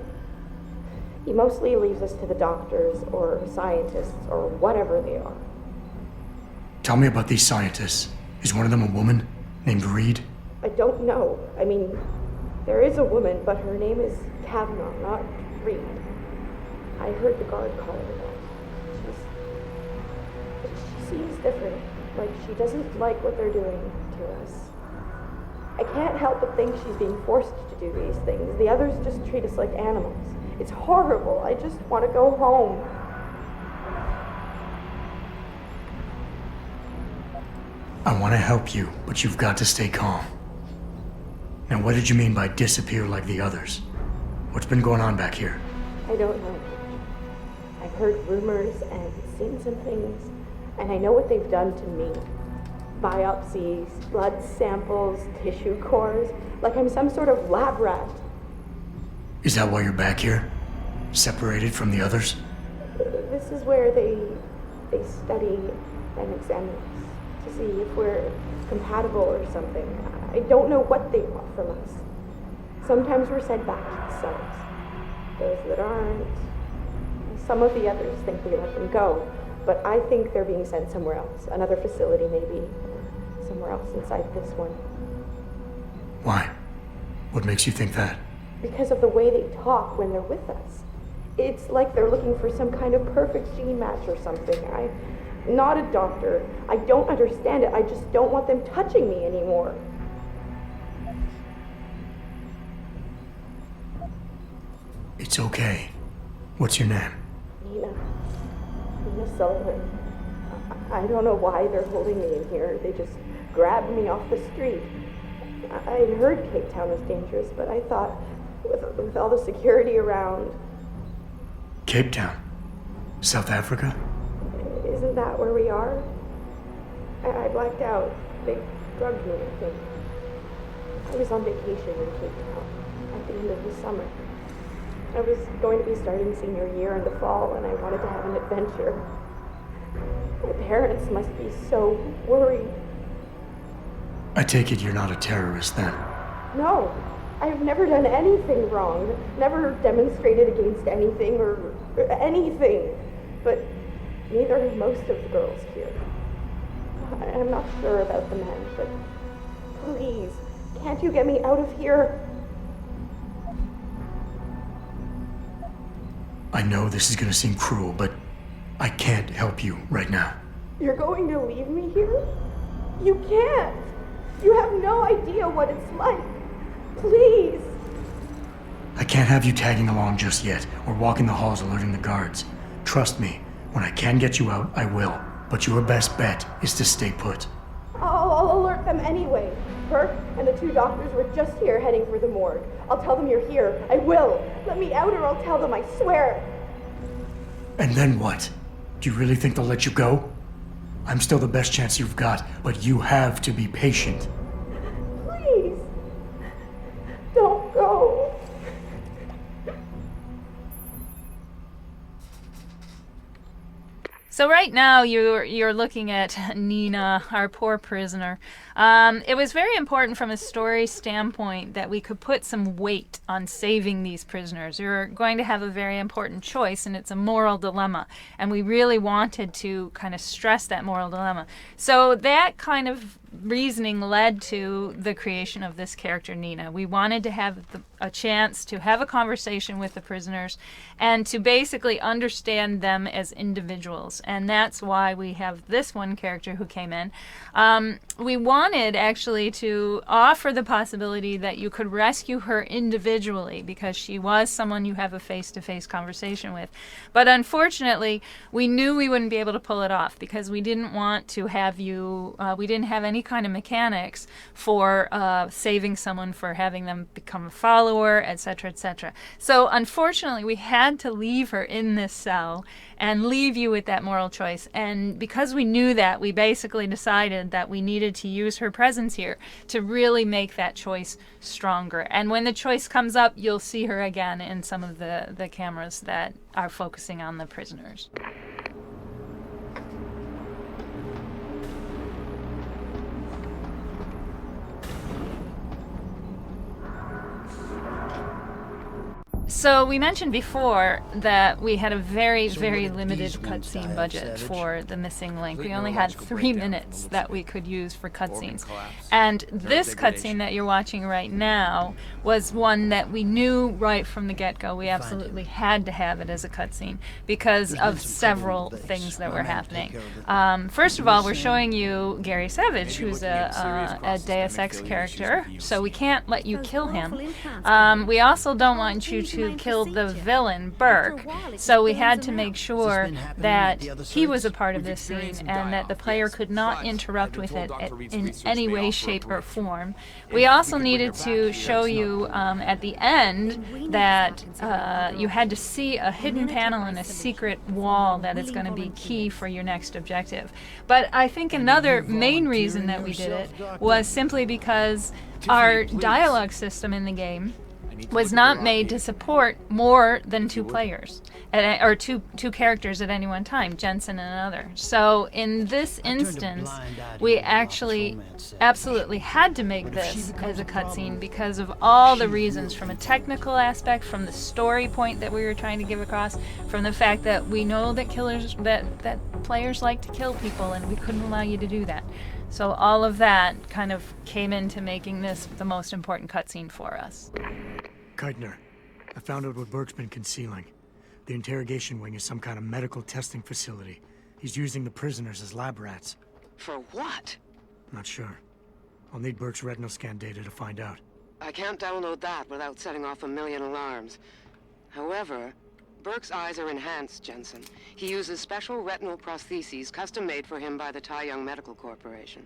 He mostly leaves us to the doctors or scientists or whatever they are. Tell me about these scientists. Is one of them a woman named Reed? I don't know. I mean, there is a woman, but her name is Kavanaugh, not Reed. I heard the guard call her that. She seems different, like she doesn't like what they're doing to us. I can't help but think she's being forced to do these things. The others just treat us like animals. It's horrible. I just want to go home. I want to help you, but you've got to stay calm. Now, what did you mean by disappear like the others? What's been going on back here? I don't know. I've heard rumors and seen some things, and I know what they've done to me. Biopsies, blood samples, tissue cores, like I'm some sort of lab rat. Is that why you're back here? Separated from the others? This is where they study and examine us to see if we're compatible or something. I don't know what they want from us. Sometimes we're sent back to the cells. Those that aren't, some of the others think we let them go, but I think they're being sent somewhere else, another facility maybe, or somewhere else inside this one. Why? What makes you think that? Because of the way they talk when they're with us. It's like they're looking for some kind of perfect gene match or something. I'm not a doctor. I don't understand it. I just don't want them touching me anymore. It's okay. What's your name? Nina Sullivan. I don't know why they're holding me in here. They just grabbed me off the street. I'd heard Cape Town was dangerous, but I thought with all the security around... Cape Town? South Africa? Isn't that where we are? I blacked out. They drugged me, I think. I was on vacation in Cape Town at the end of the summer. I was going to be starting senior year in the fall, and I wanted to have an adventure. My parents must be so worried. I take it you're not a terrorist then? No, I've never done anything wrong. Never demonstrated against anything or anything. But neither have most of the girls here. I'm not sure about the men, but please, can't you get me out of here? I know this is gonna seem cruel, but I can't help you right now. You're going to leave me here? You can't! You have no idea what it's like. Please! I can't have you tagging along just yet, or walking the halls alerting the guards. Trust me, when I can get you out, I will. But your best bet is to stay put. I'll alert them anyway. Burke and the 2 doctors were just here heading for the morgue. I'll tell them you're here. I will. Let me out or I'll tell them, I swear. And then what? Do you really think they'll let you go? I'm still the best chance you've got, but you have to be patient. Please. Don't go. So right now you're looking at Nina, our poor prisoner. It was very important from a story standpoint that we could put some weight on saving these prisoners. You're going to have a very important choice, and it's a moral dilemma. And we really wanted to kind of stress that moral dilemma. So that kind of reasoning led to the creation of this character, Nina. We wanted to have a chance to have a conversation with the prisoners and to basically understand them as individuals. And that's why we have this one character who came in. We wanted actually to offer the possibility that you could rescue her individually because she was someone you have a face-to-face conversation with. But unfortunately, we knew we wouldn't be able to pull it off because we didn't want to have you, we didn't have any kind of mechanics for saving someone, for having them become a follower, etc., etc. So unfortunately, we had to leave her in this cell and leave you with that moral choice. And because we knew that, we basically decided that we needed to use her presence here to really make that choice stronger. And when the choice comes up, you'll see her again in some of the cameras that are focusing on the prisoners. So we mentioned before that we had a very, very limited cutscene budget for the missing link. We only had 3 minutes that we could use for cutscenes. And this cutscene that you're watching right now was one that we knew right from the get-go. We absolutely had to have it as a cutscene because of several things that were happening. First of all, we're showing you Gary Savage, who's a Deus Ex character, so we can't let you kill him. We also don't want you to kill the villain, Burke, so we had to make sure that he was a part of this scene and that the player could not interrupt with it in any way, shape, or form. We also needed to show you at the end that you had to see a hidden panel and a secret wall that is going to be key for your next objective. But I think another main reason that we did it was simply because our dialogue system in the game was not made to support more than 2 players, or two characters at any one time, Jensen and another. So in this instance, we actually absolutely had to make this as a cutscene because of all the reasons, from a technical aspect, from the story point that we were trying to give across, from the fact that we know that that players like to kill people, and we couldn't allow you to do that. So all of that kind of came into making this the most important cutscene for us. Keitner, I found out what Burke's been concealing. The interrogation wing is some kind of medical testing facility. He's using the prisoners as lab rats. For what? Not sure. I'll need Burke's retinal scan data to find out. I can't download that without setting off a million alarms. However, Burke's eyes are enhanced, Jensen. He uses special retinal prostheses custom-made for him by the Tai Young Medical Corporation.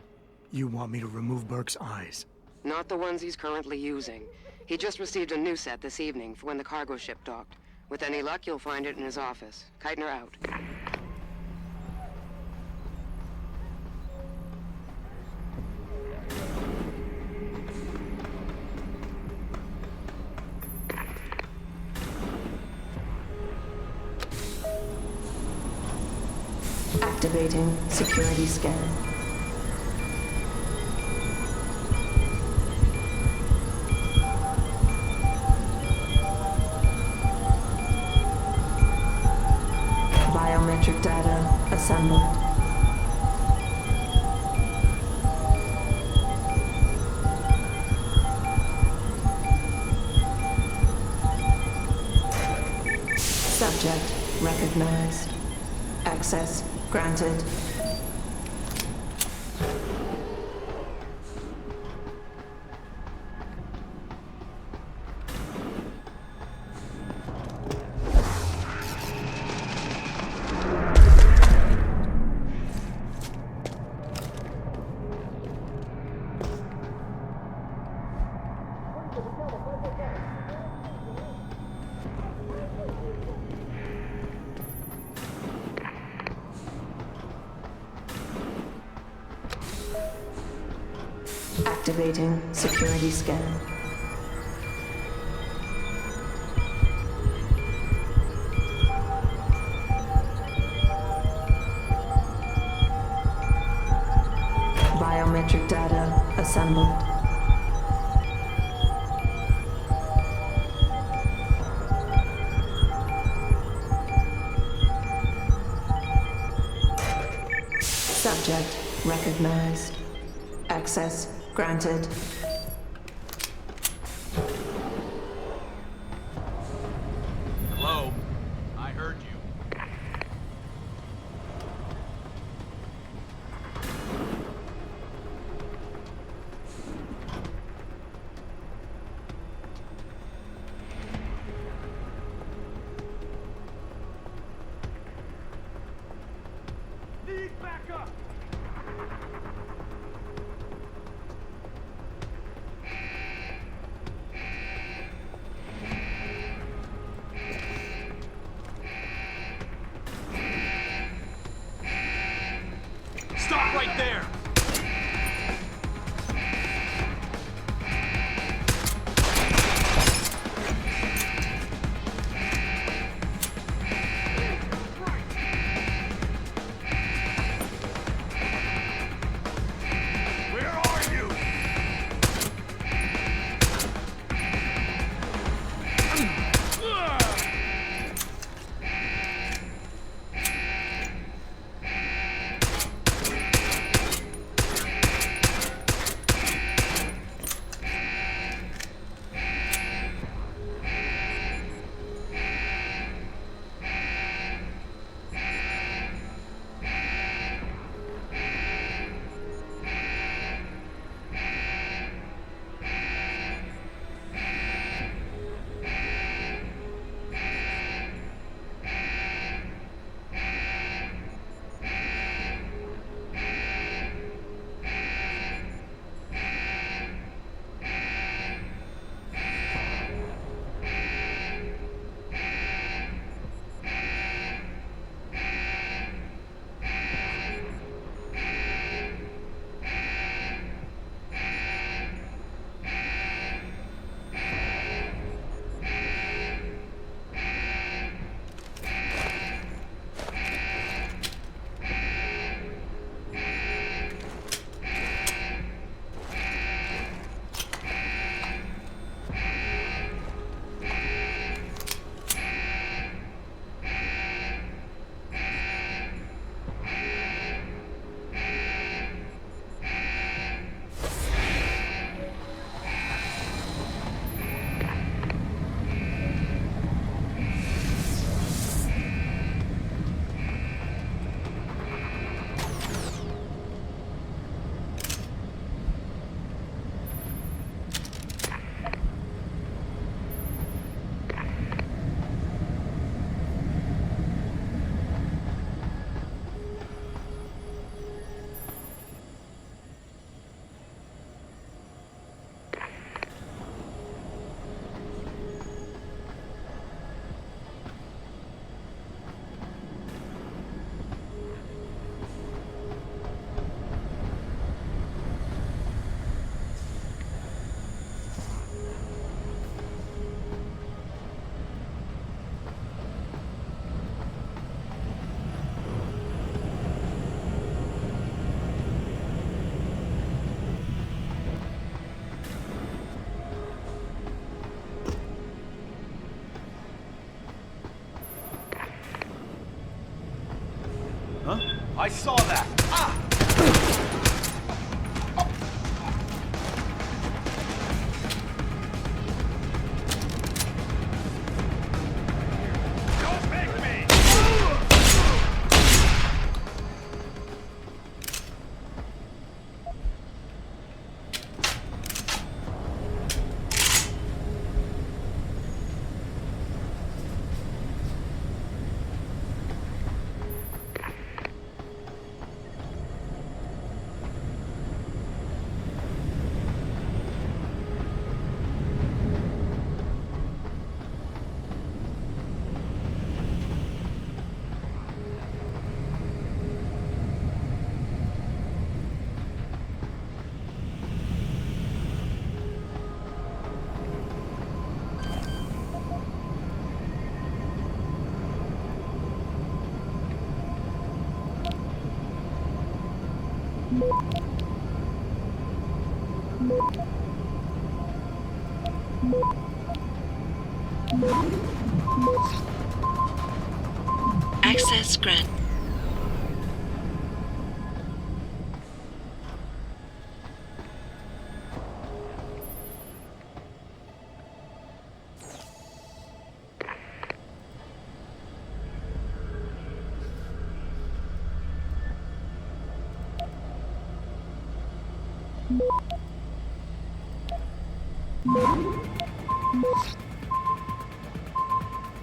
You want me to remove Burke's eyes? Not the ones he's currently using. He just received a new set this evening for when the cargo ship docked. With any luck, you'll find it in his office. Keitner out. Activating security scan. Biometric data assembled. Subject recognized. Access granted. Activating security scan. Biometric data assembled. Subject recognized. Access granted. Hello? I heard you. Need backup! Stop right there! I saw that! Ah! Don't make me! Access granted.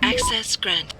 Access granted.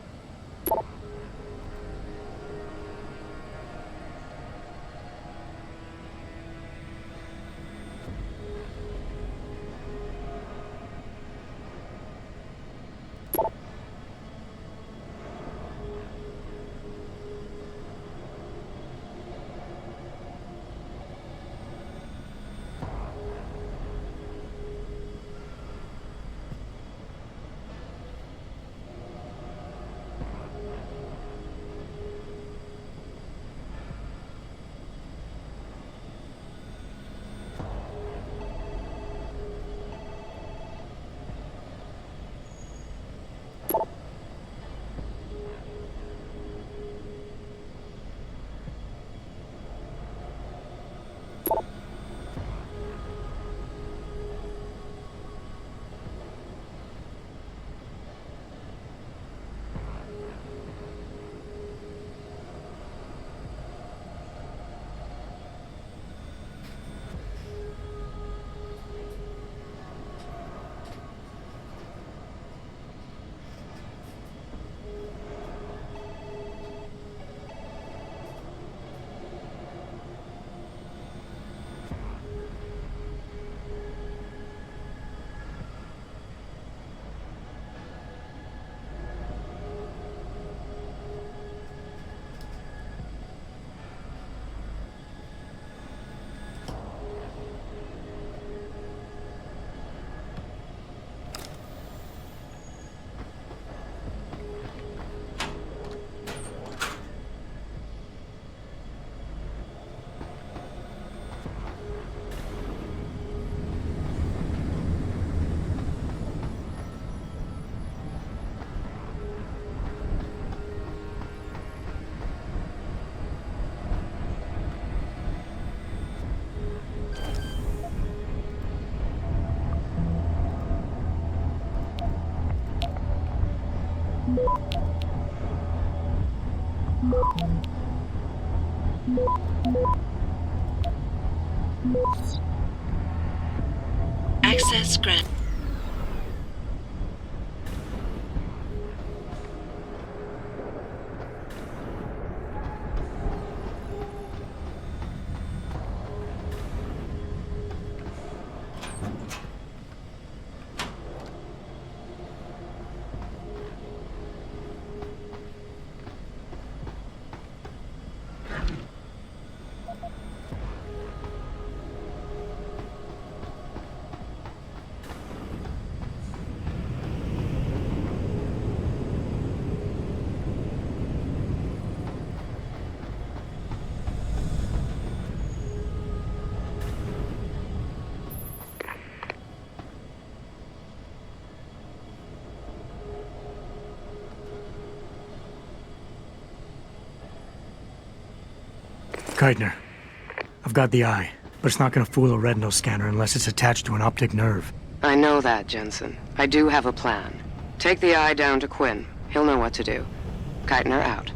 Access granted. Keitner, I've got the eye, but it's not gonna fool a retinal scanner unless it's attached to an optic nerve. I know that, Jensen. I do have a plan. Take the eye down to Quinn. He'll know what to do. Keitner out.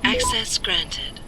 Access granted.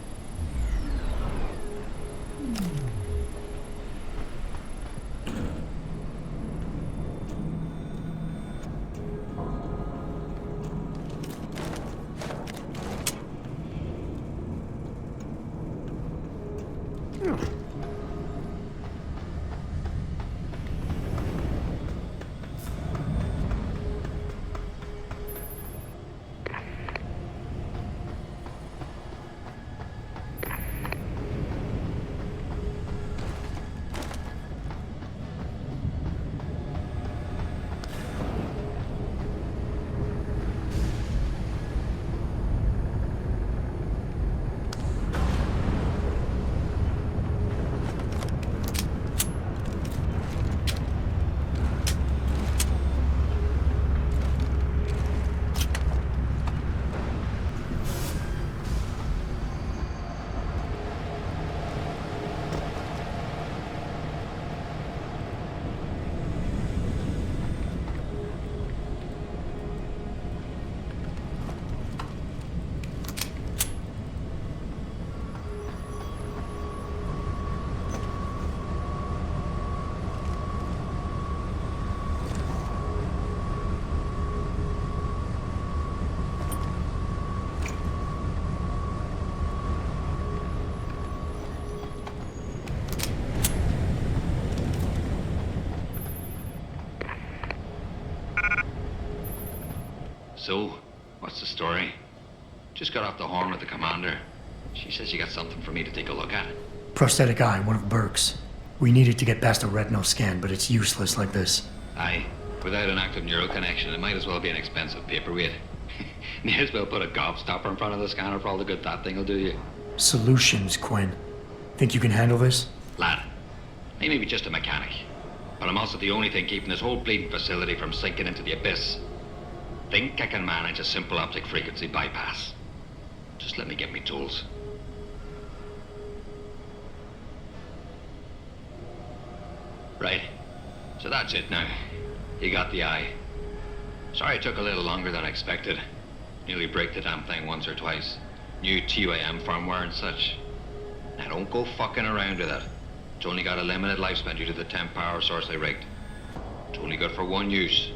So, what's the story? Just got off the horn with the commander. She says you got something for me to take a look at. Prosthetic eye, one of Burke's. We needed to get past a retinal scan, but it's useless like this. Aye. Without an active neural connection, it might as well be an expensive paperweight. May as well put a gobstopper in front of the scanner for all the good that thing will do you. Solutions, Quinn. Think you can handle this? Lad, I may be just a mechanic, but I'm also the only thing keeping this whole bleeding facility from sinking into the abyss. Think I can manage a simple optic frequency bypass. Just let me get me tools. Right. So that's it now. You got the eye. Sorry it took a little longer than expected. Nearly break the damn thing once or twice. New TYM firmware and such. Now don't go fucking around with it. It's only got a limited lifespan due to the temp power source I rigged. It's only good for one use.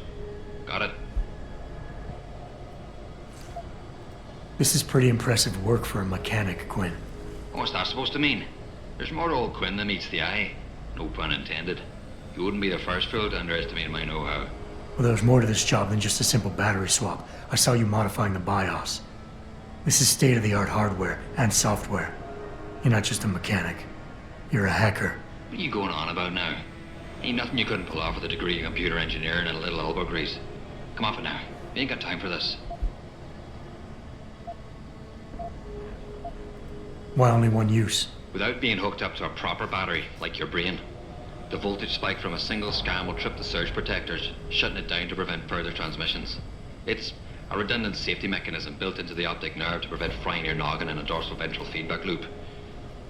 Got it? This is pretty impressive work for a mechanic, Quinn. What's that supposed to mean? There's more to old Quinn than meets the eye. No pun intended. You wouldn't be the first fool to underestimate my know-how. Well, there's more to this job than just a simple battery swap. I saw you modifying the BIOS. This is state-of-the-art hardware and software. You're not just a mechanic. You're a hacker. What are you going on about now? Ain't nothing you couldn't pull off with a degree in computer engineering and a little elbow grease. Come off it now. We ain't got time for this. Why only one use? Without being hooked up to a proper battery, like your brain. The voltage spike from a single scan will trip the surge protectors, shutting it down to prevent further transmissions. It's a redundant safety mechanism built into the optic nerve to prevent frying your noggin in a dorsal ventral feedback loop.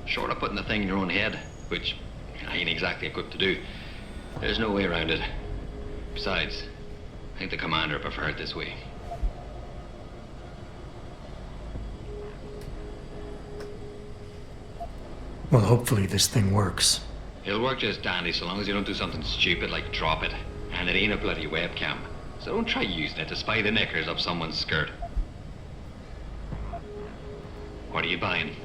Short of putting the thing in your own head, which I ain't exactly equipped to do, there's no way around it. Besides, I think the commander preferred it this way. Well, hopefully this thing works. It'll work just dandy so long as you don't do something stupid like drop it. And it ain't a bloody webcam. So don't try using it to spy the knickers up someone's skirt. What are you buying?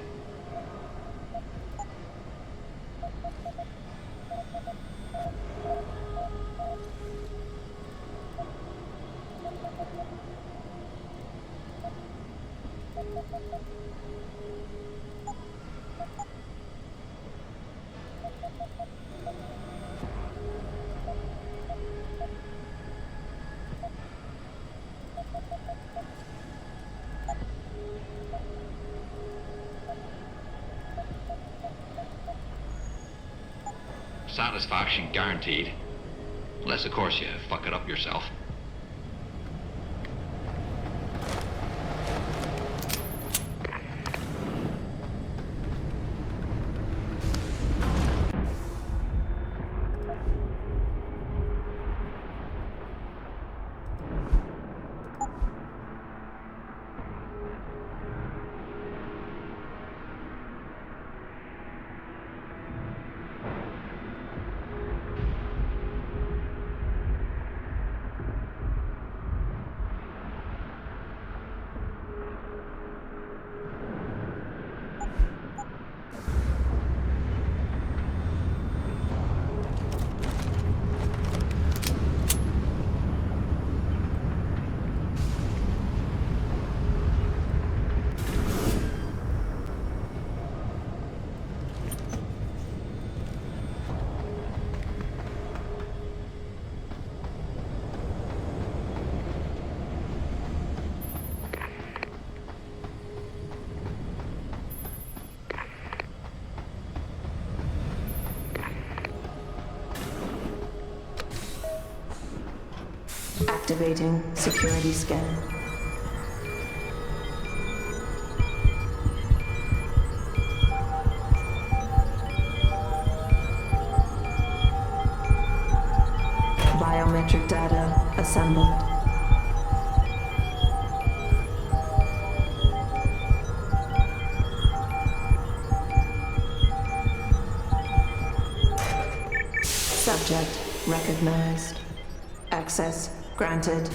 Satisfaction guaranteed. Unless, of course, you fuck it up yourself. Activating security scan. Biometric data assembled. Subject recognized. Access granted.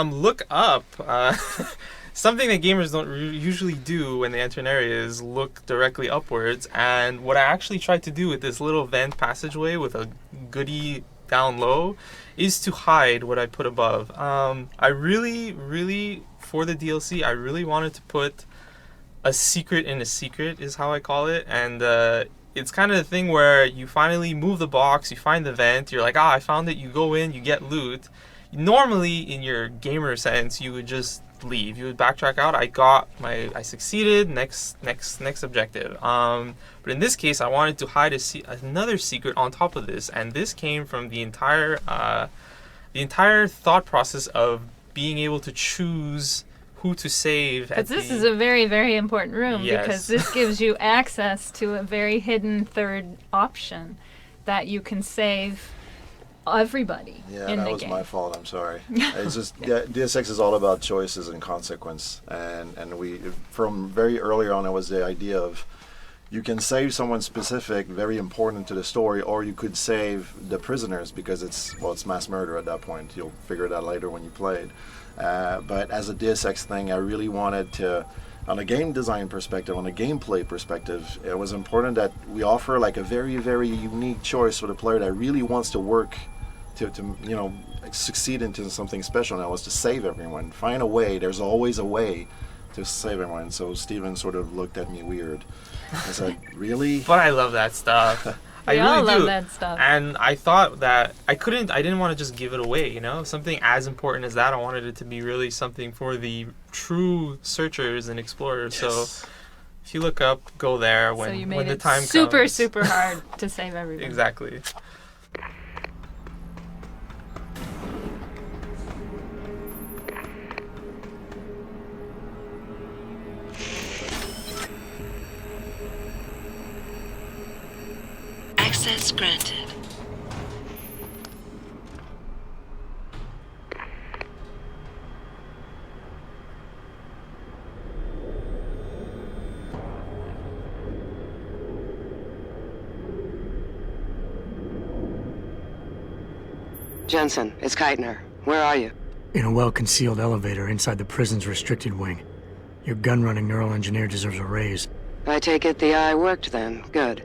Look up. Something that gamers don't usually do when they enter an area is look directly upwards. And what I actually tried to do with this little vent passageway with a goodie down low is to hide what I put above. I really, for the DLC, I really wanted to put a secret in a secret, is how I call it. And it's kind of the thing where you finally move the box, you find the vent, you're like, I found it, you go in, you get loot. Normally, in your gamer sense, you would just leave. You would backtrack out. I succeeded. Next objective. But in this case, I wanted to hide another secret on top of this, and this came from the entire thought process of being able to choose who to save. But this is a very, very important room, yes, because this gives you access to a very hidden third option that you can save everybody in the game. Yeah, that was my fault. I'm sorry. It's just DSX is all about choices and consequence, and we from very early on it was the idea of you can save someone specific, very important to the story, or you could save the prisoners because it's mass murder at that point. You'll figure it out later when you played. But as a DSX thing, I really wanted to, on a game design perspective, on a gameplay perspective, it was important that we offer like a very, very unique choice for the player that really wants to work you know, succeed into something special now was to save everyone. Find a way. There's always a way to save everyone. So Steven sort of looked at me weird. I said, really? But I love that stuff. I We really all love do. that stuff. And I thought that I didn't want to just give it away, you know? Something as important as that, I wanted it to be really something for the true searchers and explorers. Yes. So if you look up, go there So you when made the it time super, comes. super hard to save everything. Exactly. Access granted. Jensen, it's Keitner. Where are you? In a well-concealed elevator inside the prison's restricted wing. Your gun-running neural engineer deserves a raise. I take it the eye worked then. Good.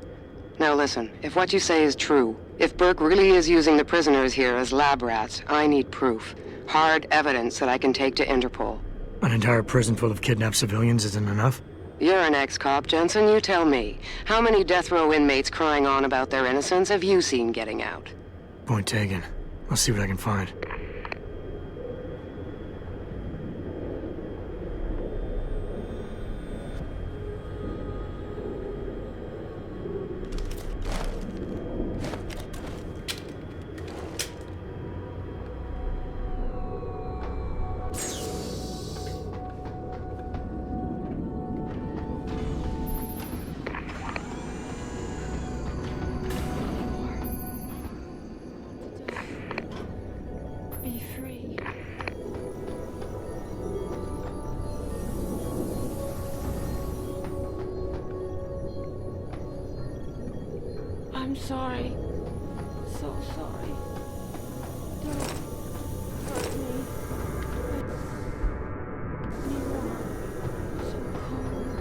Now listen, if what you say is true, if Burke really is using the prisoners here as lab rats, I need proof. Hard evidence that I can take to Interpol. An entire prison full of kidnapped civilians isn't enough? You're an ex-cop, Jensen, you tell me. How many death row inmates crying on about their innocence have you seen getting out? Point taken. I'll see what I can find. Be free. I'm sorry. So sorry. Don't hurt me. You are so cold.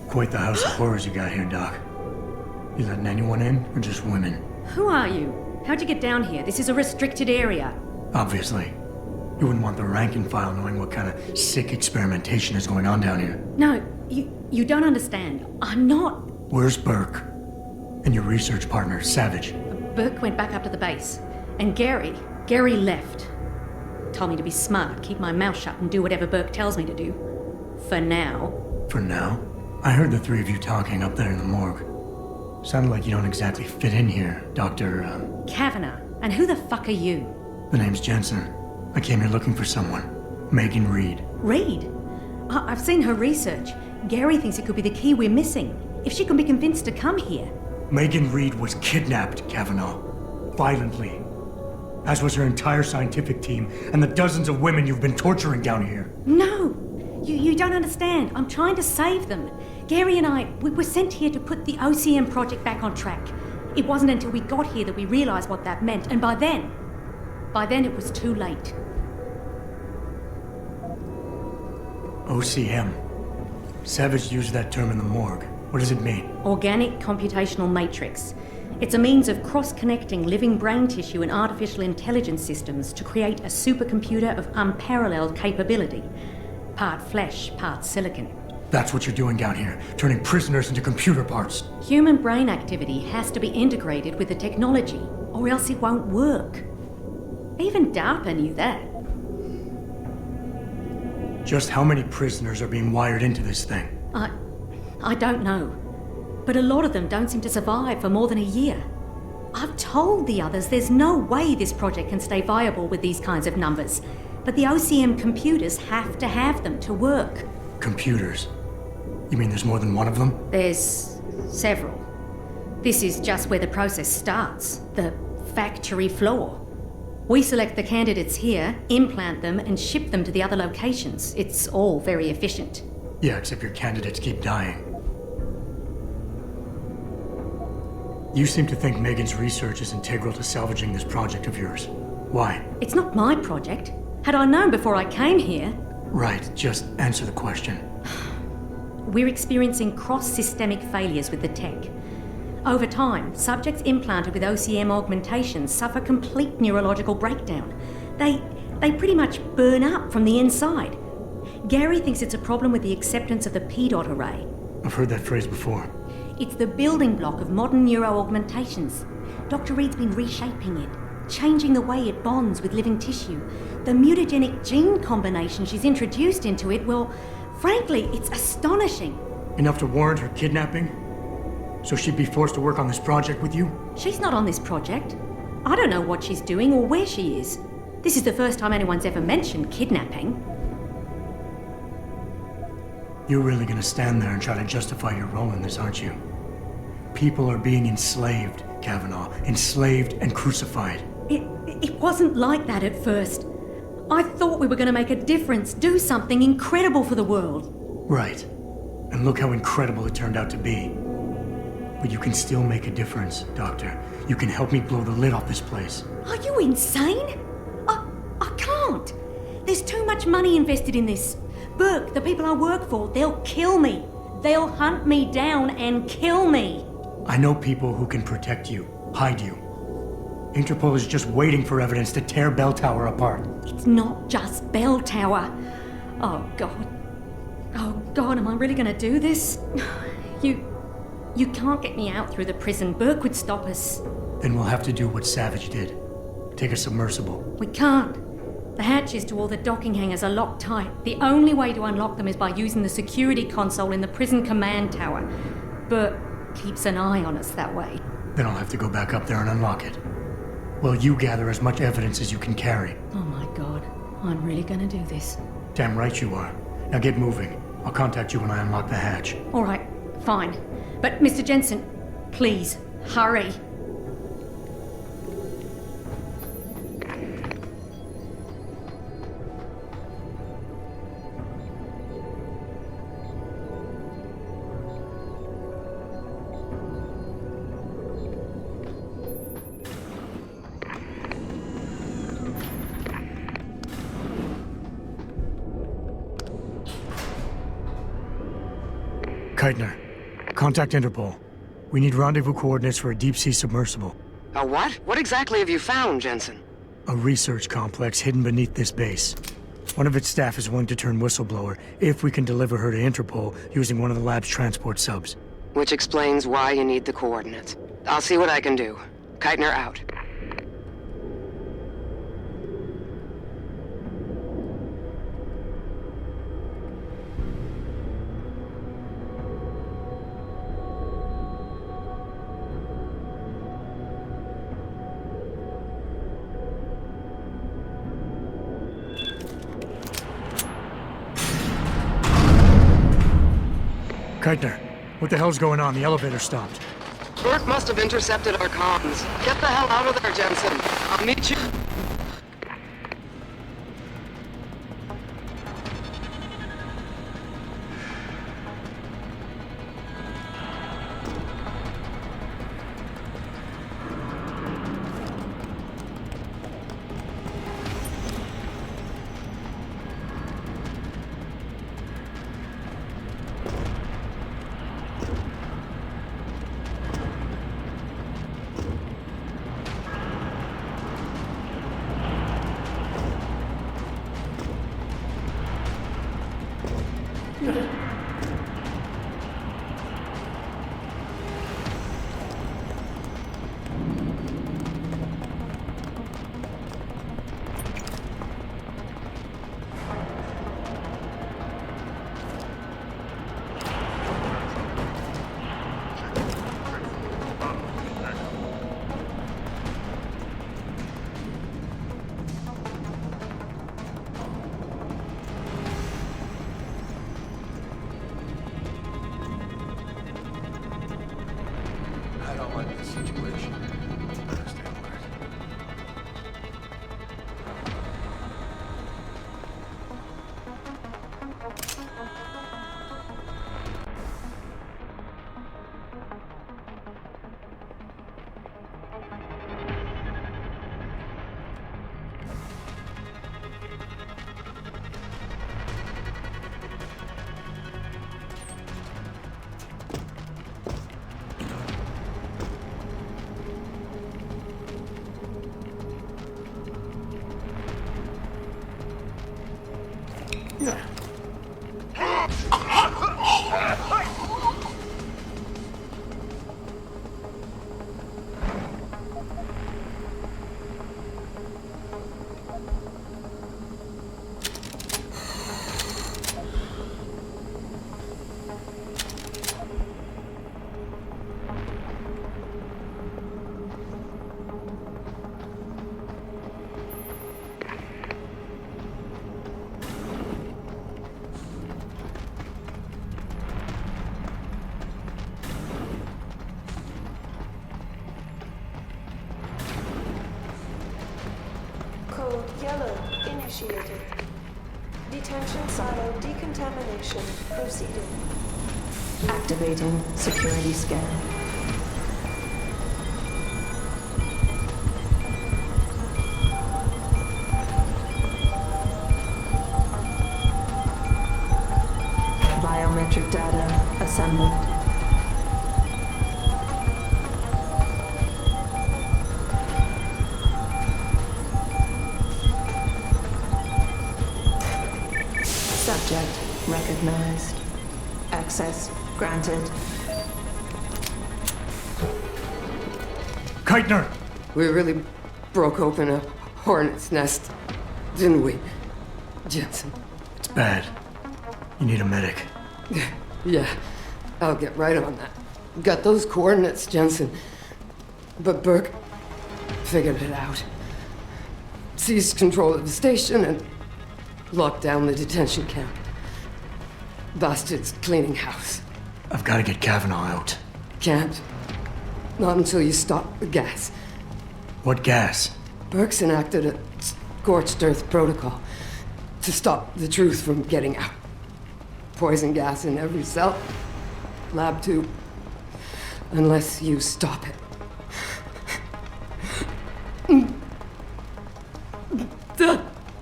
Quite the house of horrors you got here, Doc. You letting anyone in, or just women? Who are you? How'd you get down here? This is a restricted area. Obviously. You wouldn't want the rank and file knowing what kind of sick experimentation is going on down here. No, you don't understand. I'm not. Where's Burke? And your research partner, Savage? Burke went back up to the base. And Gary left. Told me to be smart, keep my mouth shut, and do whatever Burke tells me to do. For now. For now? I heard the three of you talking up there in the morgue. Sounded like you don't exactly fit in here, Dr. Kavanagh. And who the fuck are you? The name's Jensen. I came here looking for someone. Megan Reed. Reed? I've seen her research. Gary thinks it could be the key we're missing. If she can be convinced to come here. Megan Reed was kidnapped, Kavanaugh. Violently. As was her entire scientific team and the dozens of women you've been torturing down here. No! You don't understand. I'm trying to save them. Gary and I, we were sent here to put the OCM project back on track. It wasn't until we got here that we realized what that meant, and by then it was too late. OCM. Savage used that term in the morgue. What does it mean? Organic computational matrix. It's a means of cross-connecting living brain tissue and artificial intelligence systems to create a supercomputer of unparalleled capability. Part flesh, part silicon. That's what you're doing down here, turning prisoners into computer parts. Human brain activity has to be integrated with the technology, or else it won't work. Even DARPA knew that. Just how many prisoners are being wired into this thing? I don't know. But a lot of them don't seem to survive for more than a year. I've told the others there's no way this project can stay viable with these kinds of numbers. But the OCM computers have to have them to work. Computers? You mean there's more than one of them? There's several. This is just where the process starts, the factory floor. We select the candidates here, implant them, and ship them to the other locations. It's all very efficient. Yeah, except your candidates keep dying. You seem to think Megan's research is integral to salvaging this project of yours. Why? It's not my project. Had I known before I came here... Right, just answer the question. We're experiencing cross-systemic failures with the tech. Over time, subjects implanted with OCM augmentations suffer complete neurological breakdown. They pretty much burn up from the inside. Gary thinks it's a problem with the acceptance of the P-dot array. I've heard that phrase before. It's the building block of modern neuro-augmentations. Dr. Reed's been reshaping it, changing the way it bonds with living tissue. The mutagenic gene combination she's introduced into it, well, frankly, it's astonishing. Enough to warrant her kidnapping? So she'd be forced to work on this project with you? She's not on this project. I don't know what she's doing or where she is. This is the first time anyone's ever mentioned kidnapping. You're really gonna stand there and try to justify your role in this, aren't you? People are being enslaved, Kavanaugh. Enslaved and crucified. It wasn't like that at first. I thought we were gonna make a difference, do something incredible for the world. Right. And look how incredible it turned out to be. But you can still make a difference, Doctor. You can help me blow the lid off this place. Are you insane? I can't. There's too much money invested in this. Burke, the people I work for, they'll kill me. They'll hunt me down and kill me. I know people who can protect you, hide you. Interpol is just waiting for evidence to tear Bell Tower apart. It's not just Bell Tower. Oh, God. Oh, God, am I really gonna do this? You can't get me out through the prison. Burke would stop us. Then we'll have to do what Savage did. Take a submersible. We can't. The hatches to all the docking hangars are locked tight. The only way to unlock them is by using the security console in the prison command tower. Burke keeps an eye on us that way. Then I'll have to go back up there and unlock it. Well, you gather as much evidence as you can carry. Oh my God. I'm really gonna do this. Damn right you are. Now get moving. I'll contact you when I unlock the hatch. All right, fine. But Mr. Jensen, please, hurry. Keitner, contact Interpol. We need rendezvous coordinates for a deep-sea submersible. A what? What exactly have you found, Jensen? A research complex hidden beneath this base. One of its staff is willing to turn whistleblower if we can deliver her to Interpol using one of the lab's transport subs. Which explains why you need the coordinates. I'll see what I can do. Keitner out. Keitner, what the hell's going on? The elevator stopped. Burke must have intercepted our comms. Get the hell out of there, Jensen. I'll meet you. I don't like this situation. Better stay alert. Code yellow initiated. Detention silo decontamination proceeding. Activating security scan. Biometric data assembled. Subject recognized. Access granted. Keitner! We really broke open a hornet's nest, didn't we, Jensen? It's bad. You need a medic. Yeah, I'll get right on that. Got those coordinates, Jensen. But Burke figured it out. Seized control of the station and locked down the detention camp. Bastards cleaning house. I've got to get Kavanaugh out. Can't. Not until you stop the gas. What gas? Burke's enacted a scorched earth protocol to stop the truth from getting out. Poison gas in every cell. Lab tube. Unless you stop it.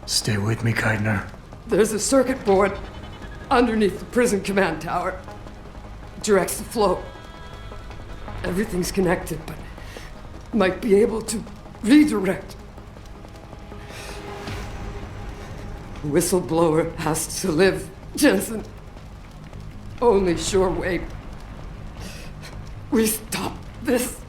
Stay with me, Keitner. There's a circuit board underneath the prison command tower. Directs the flow. Everything's connected, but might be able to redirect. Whistleblower has to live, Jensen. Only sure way we stop this.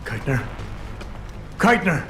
Keitner? Keitner!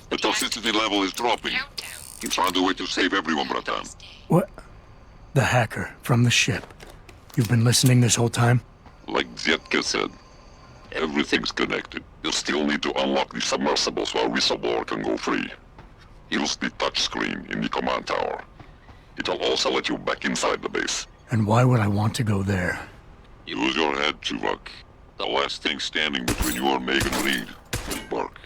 The toxicity level is dropping. You found a way to save everyone, Bratan. What? The hacker from the ship. You've been listening this whole time? Like Zetka said, everything's connected. You'll still need to unlock the submersibles while Whistleblower can go free. Use the touchscreen in the command tower. It'll also let you back inside the base. And why would I want to go there? Use your head, Chuvak. The last thing standing between you and Megan Reed is Burke.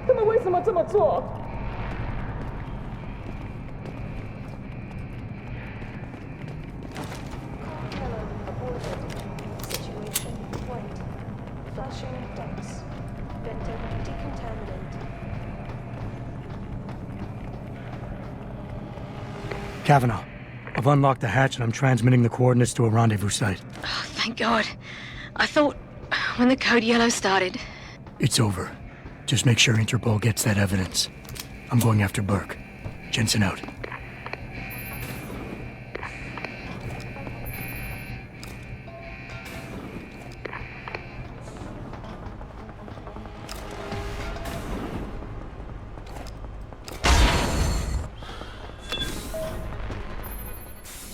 他们为什么这么做？ Situation white. Flashing ducts. Vented decontaminant. Kavanaugh, I've unlocked the hatch and I'm transmitting the coordinates to a rendezvous site. Oh, thank God. I thought when the code yellow started. It's over. Just make sure Interpol gets that evidence. I'm going after Burke. Jensen out.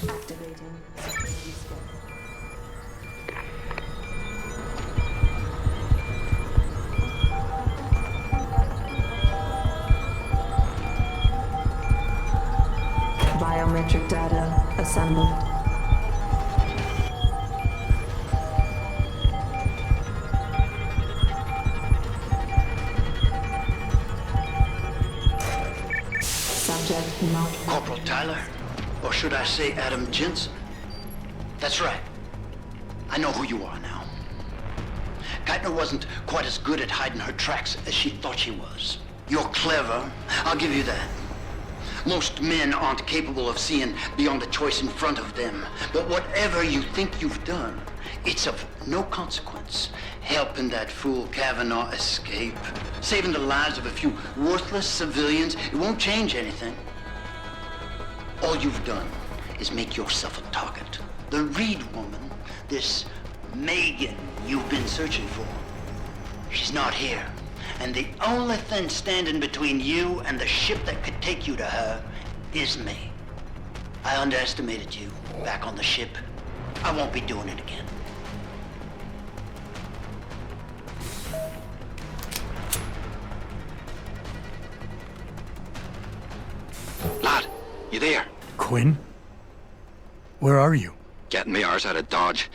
Activating security scan. Biometric data assembled. Subject not. Corporal Tyler? Or should I say Adam Jensen? That's right. I know who you are now. Geithner wasn't quite as good at hiding her tracks as she thought she was. You're clever, I'll give you that. Most men aren't capable of seeing beyond the choice in front of them. But whatever you think you've done, it's of no consequence. Helping that fool Kavanaugh escape, saving the lives of a few worthless civilians, it won't change anything. All you've done is make yourself a target. The Reed woman, this Megan you've been searching for, she's not here. And the only thing standing between you and the ship that could take you to her is me. I underestimated you back on the ship. I won't be doing it again. Lad, you there? Quinn? Where are you? Getting me arse out of Dodge.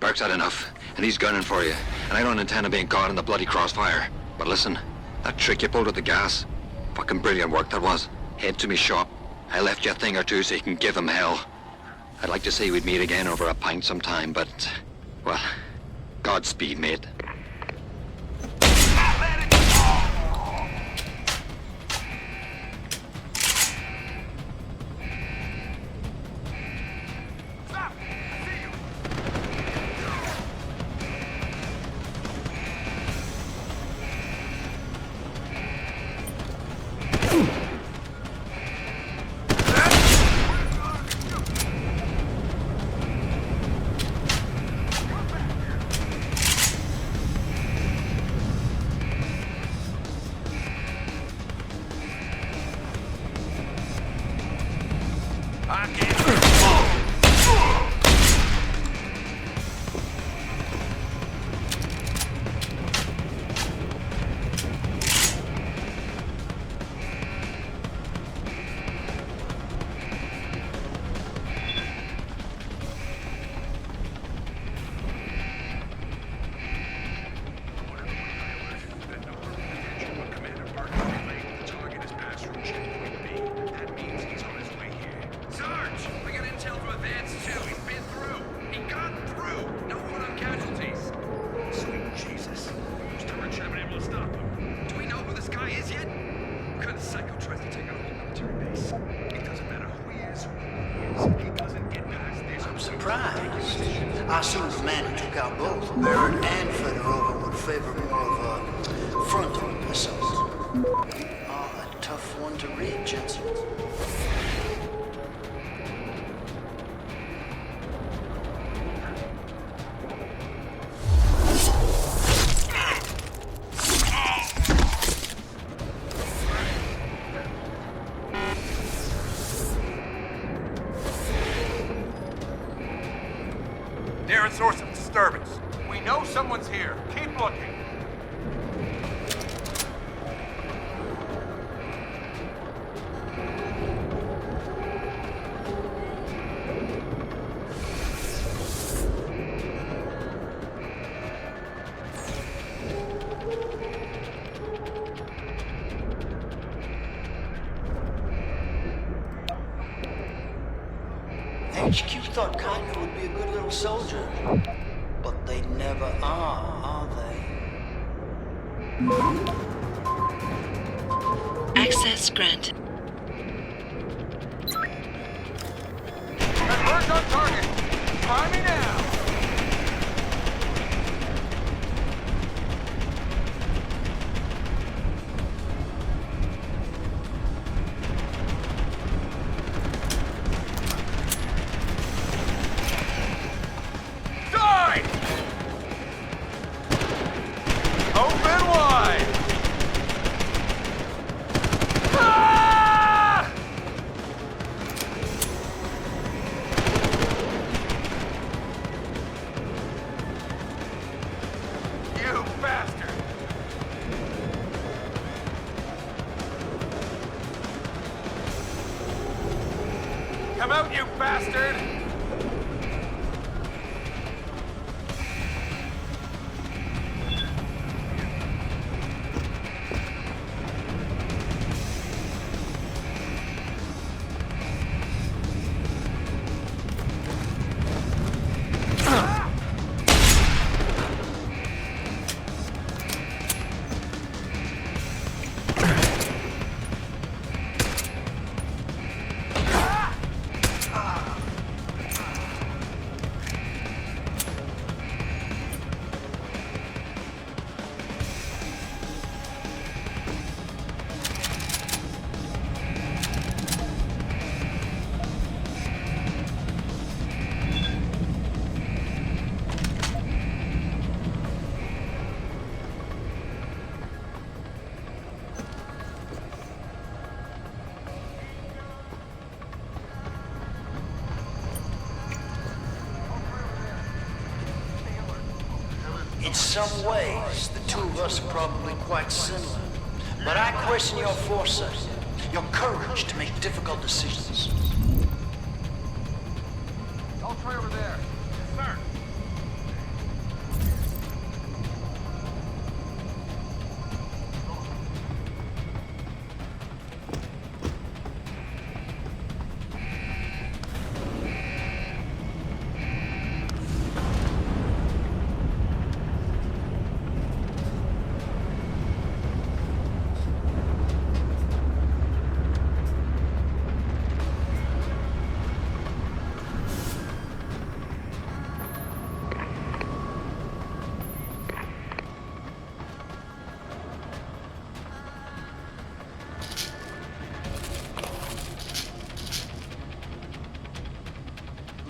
Burke's had enough, and he's gunning for you. And I don't intend on being caught in the bloody crossfire. But listen, that trick you pulled with the gas, fucking brilliant work that was. Head to me shop. I left you a thing or two so you can give him hell. I'd like to say we'd meet again over a pint sometime, but, well, Godspeed, mate. I assume the man who took out both Barrett and Fedorova would favor more of a frontal assault. Oh, a tough one to read, Jensen. Nearest source of disturbance. We know someone's here. Keep looking. HQ thought Karta would be a good little soldier, but they never are they? Access granted. Converge on target. Try me now. Open wide! Ah! You bastard! Come out, you bastard! In some ways, the two of us are probably quite similar. But I question your foresight, your courage to make difficult decisions. I'll try over there. Yes, sir.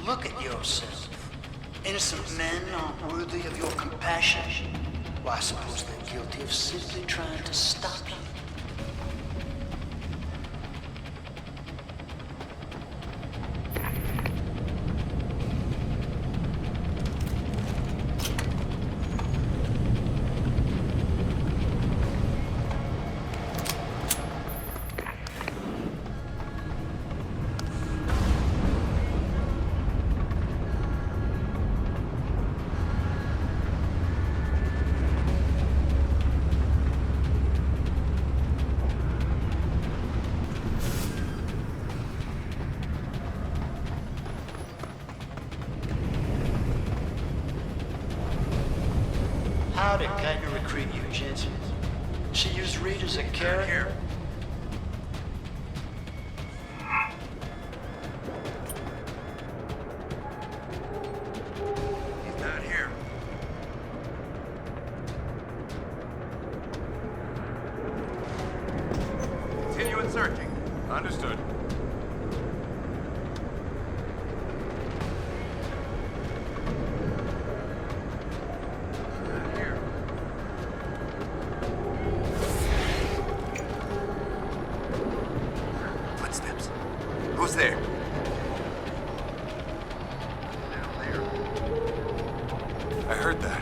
look at yourself? Innocent men aren't worthy of your compassion. Well, I suppose they're guilty of simply trying to stop you. How did Karta recruit you, Jensen? She used Reed as a carrot? He's not here. Continue searching. Understood. Footsteps. Who's there? I heard that.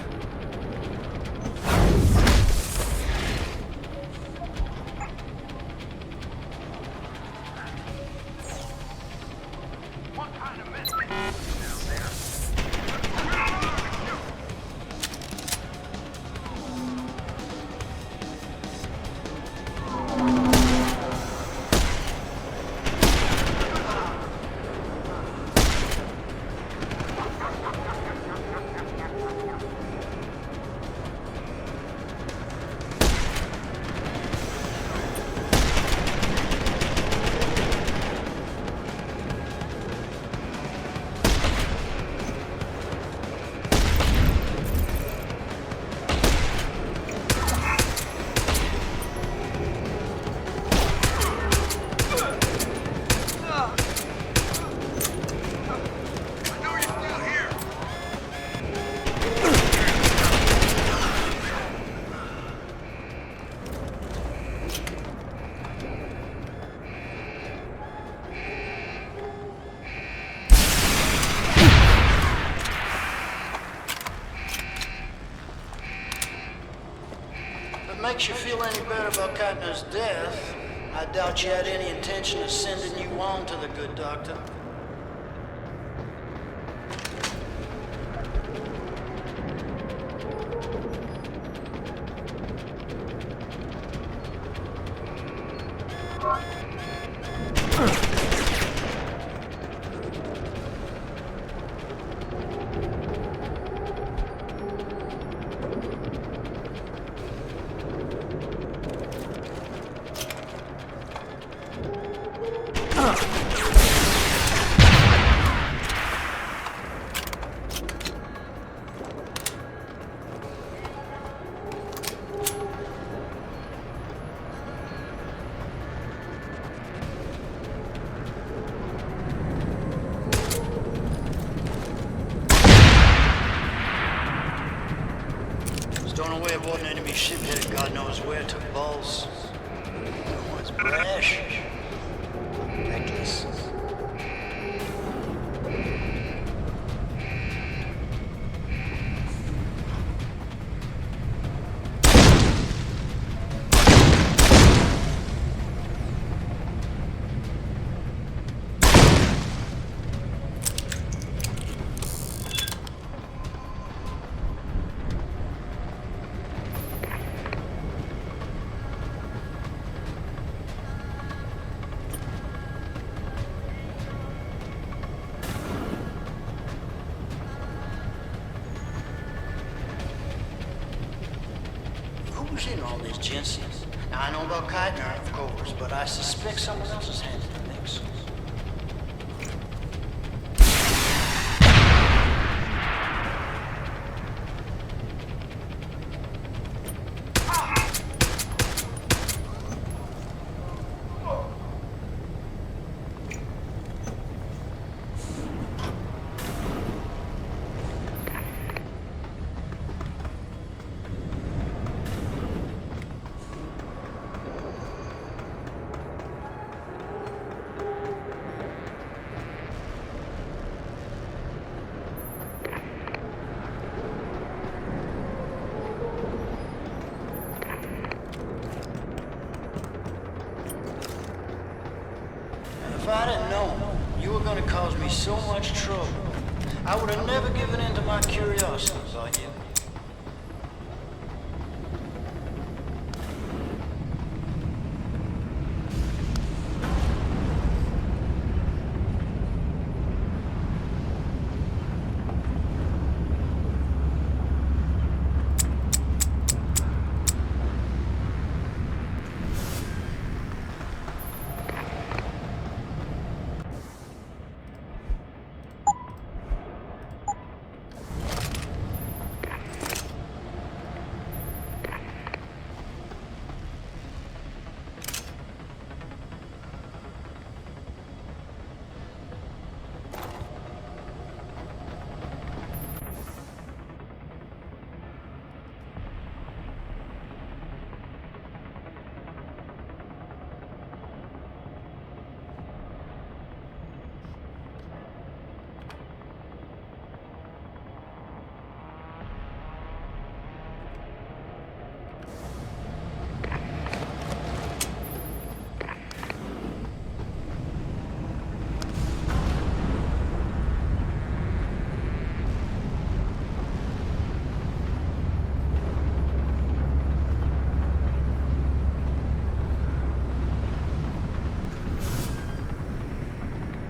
Makes you feel any better about Karta's death, I doubt you had any intention of sending you on to the good doctor. Stowing away aboard an enemy ship headed God knows where to balls. No one's brash. Reckless. Who's in all this, Jensen? Now, I know about Karta, of course, but I suspect someone else is hand in the mix. gonna cause me so much trouble. I would have never given in to my curiosity about you.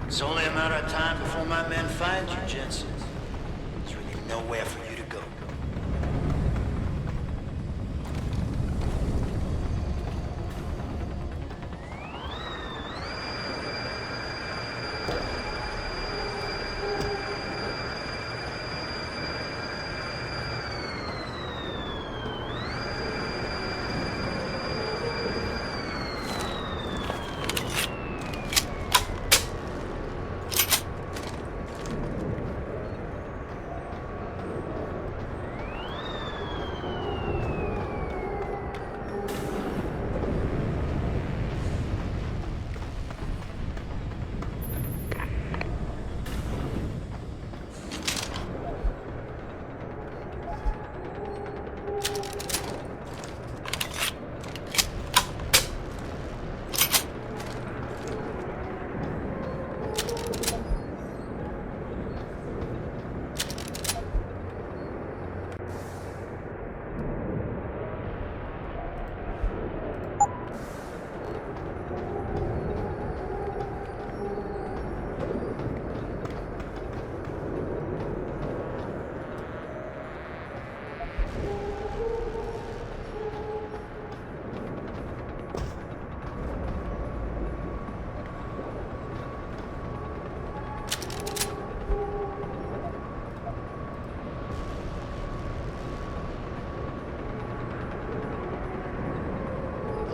It's only a matter of time before my men find you, Jensen. There's really nowhere for you to go.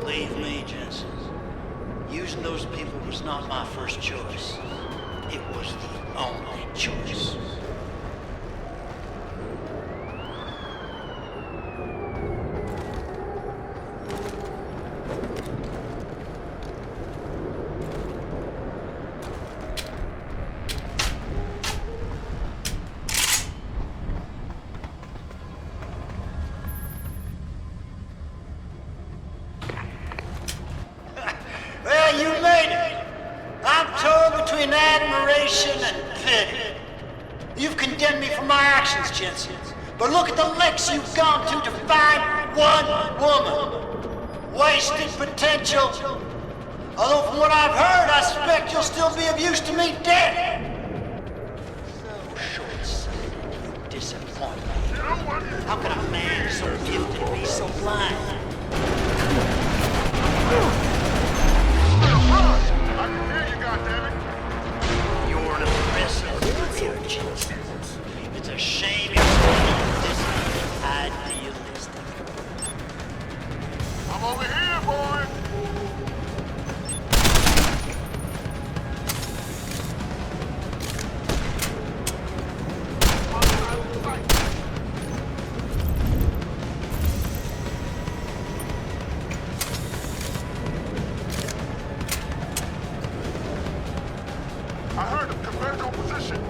Believe me, Jensen, using those people was not my first choice. It was the only choice. Well, you made it. I'm torn between admiration and pity. You've condemned me for my actions, Jensen. But look at the lengths you've gone to find one woman. Wasted potential. Although from what I've heard, I suspect you'll still be of use to me dead. So short-sighted, you disappoint me. How can a man so gifted be so blind? I can hear you, goddammit. You're an impressive career, Jensen. It's a shame you're so this idealistic. I'm over here, boy. I heard him. Convertical position.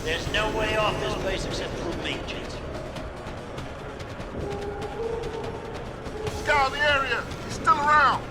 There's no way off this place except through me, Jensen. Scout the area. He's still around.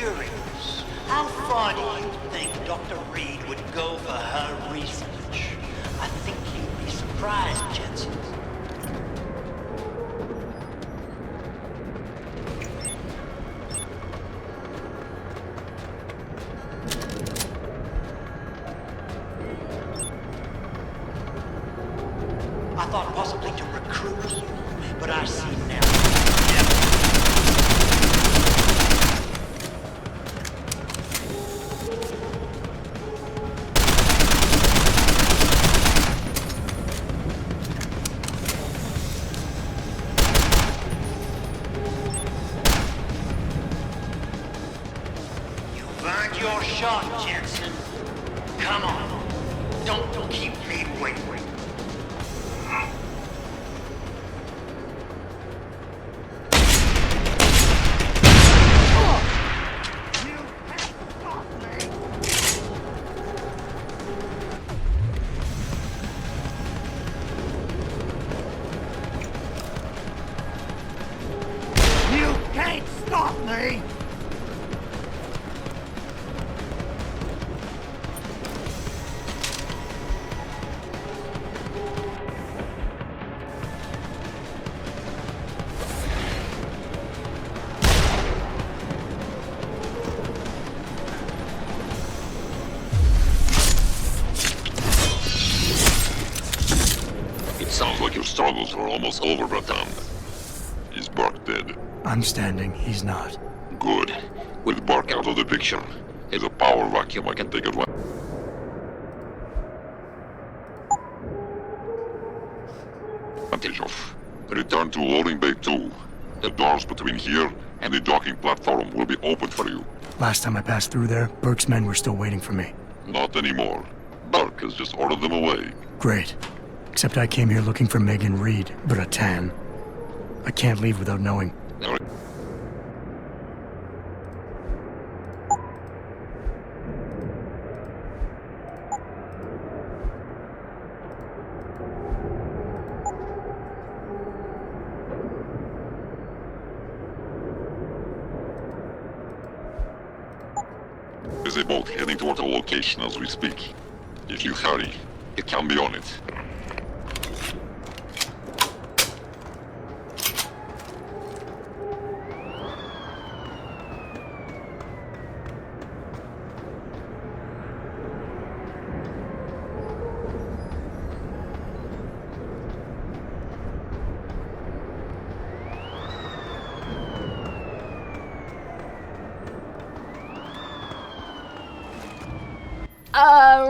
curious. How far do you think Dr. Reed would go for her research? I think you'd be surprised, Jensen. I thought possibly to recruit you, but I see now. You've earned your shot, Jensen. Come on. Don't keep me waiting. You can't stop me! It sounds like your struggles are almost over, Bratan. Is Bark dead? I'm standing, he's not. Good. With Bark out of the picture, as a power vacuum I can take advantage. Of. Return to loading bay 2. The doors between here and the docking platform will be open for you. Last time I passed through there, Burke's men were still waiting for me. Not anymore. Bark has just ordered them away. Great. Except I came here looking for Megan Reed, Bratan. I can't leave without knowing. There's a boat heading toward our location as we speak. If you hurry, you can be on it.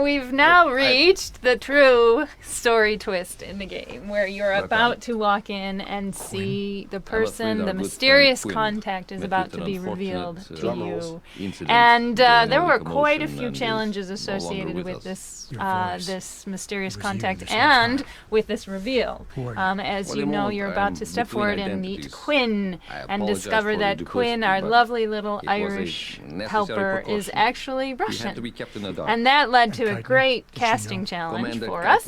We've now reached the true story twist in the game, where you're about to walk in and see the person, the mysterious contact is about to be revealed to you. And there were quite a few challenges associated with this this mysterious contact and with this reveal. As you know, you're about to step forward and meet Quinn and discover that Quinn, our lovely little Irish helper, is actually Russian. And that led to a great casting challenge for us.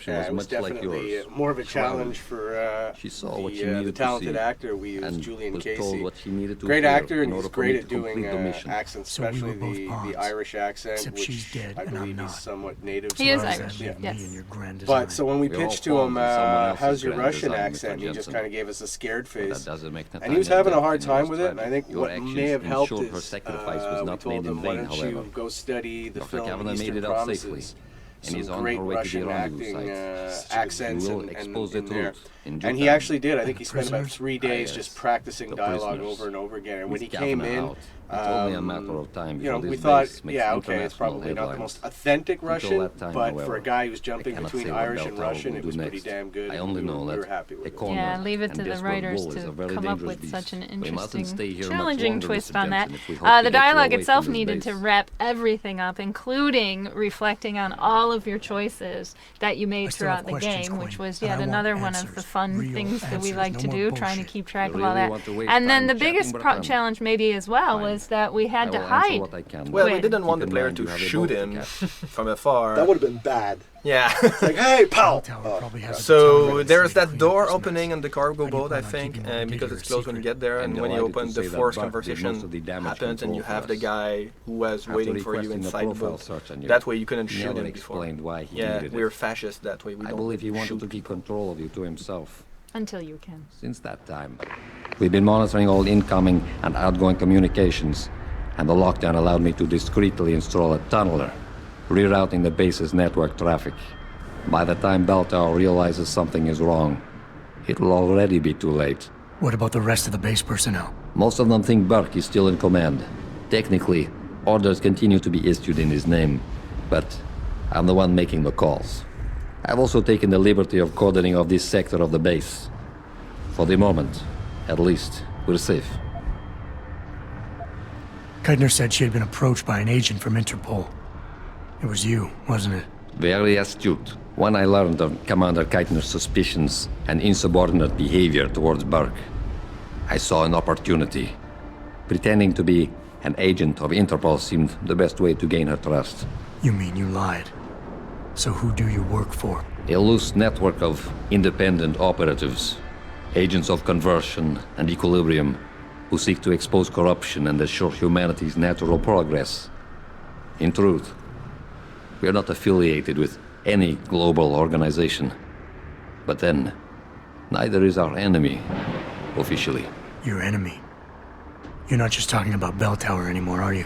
Yeah, it was definitely more of a challenge for the talented actor we used, Julian Casey. Great actor, and he's great at doing accents, especially the Irish accent, which I believe he's somewhat native. He is Irish, yeah. yes. But so when we pitched to him, how's your Russian accent, he just kind of gave us a scared face. And he was having a hard time with it, and I think what may have helped is we told him, why don't you go study the film Eastern Promises. Some great Russian acting accents in there. And he actually did. I think he spent about 3 days just practicing dialogue over and over again. And when he came in, we thought, yeah, okay, it's probably not the most authentic Russian, but for a guy who's jumping between Irish and Russian, it was pretty damn good. We were happy with it. Yeah, leave it to the writers to come up with such an interesting, challenging twist on that. The dialogue itself needed to wrap everything up, including reflecting on all of your choices that you made throughout the game, which was yet another one of the fun things that we like to do, trying to keep track of all that. And then the biggest challenge maybe as well was that we had to hide. Well, we didn't want the player to shoot him from afar. That would have been bad. Yeah. It's like, hey, pal! So there's that door opening on the cargo boat, I think, because it's closed when you get there, and when you open, the forced conversation happens, and you have the guy who was waiting for you inside the boat. That way you couldn't shoot him before. Yeah, we're fascists that way. We don't believe he wanted shoot to keep control of you to himself. Until you can. Since that time, we've been monitoring all incoming and outgoing communications, and the lockdown allowed me to discreetly install a tunneler, rerouting the base's network traffic. By the time Bell Tower realizes something is wrong, it'll already be too late. What about the rest of the base personnel? Most of them think Burke is still in command. Technically, orders continue to be issued in his name, but I'm the one making the calls. I've also taken the liberty of coordinating of this sector of the base. For the moment, at least, we're safe. Keitner said she had been approached by an agent from Interpol. It was you, wasn't it? Very astute. When I learned of Commander Keitner's suspicions and insubordinate behavior towards Burke, I saw an opportunity. Pretending to be an agent of Interpol seemed the best way to gain her trust. You mean you lied? So who do you work for? A loose network of independent operatives, agents of conversion and equilibrium, who seek to expose corruption and assure humanity's natural progress. In truth, we are not affiliated with any global organization. But then, neither is our enemy, officially. Your enemy? You're not just talking about Bell Tower anymore, are you?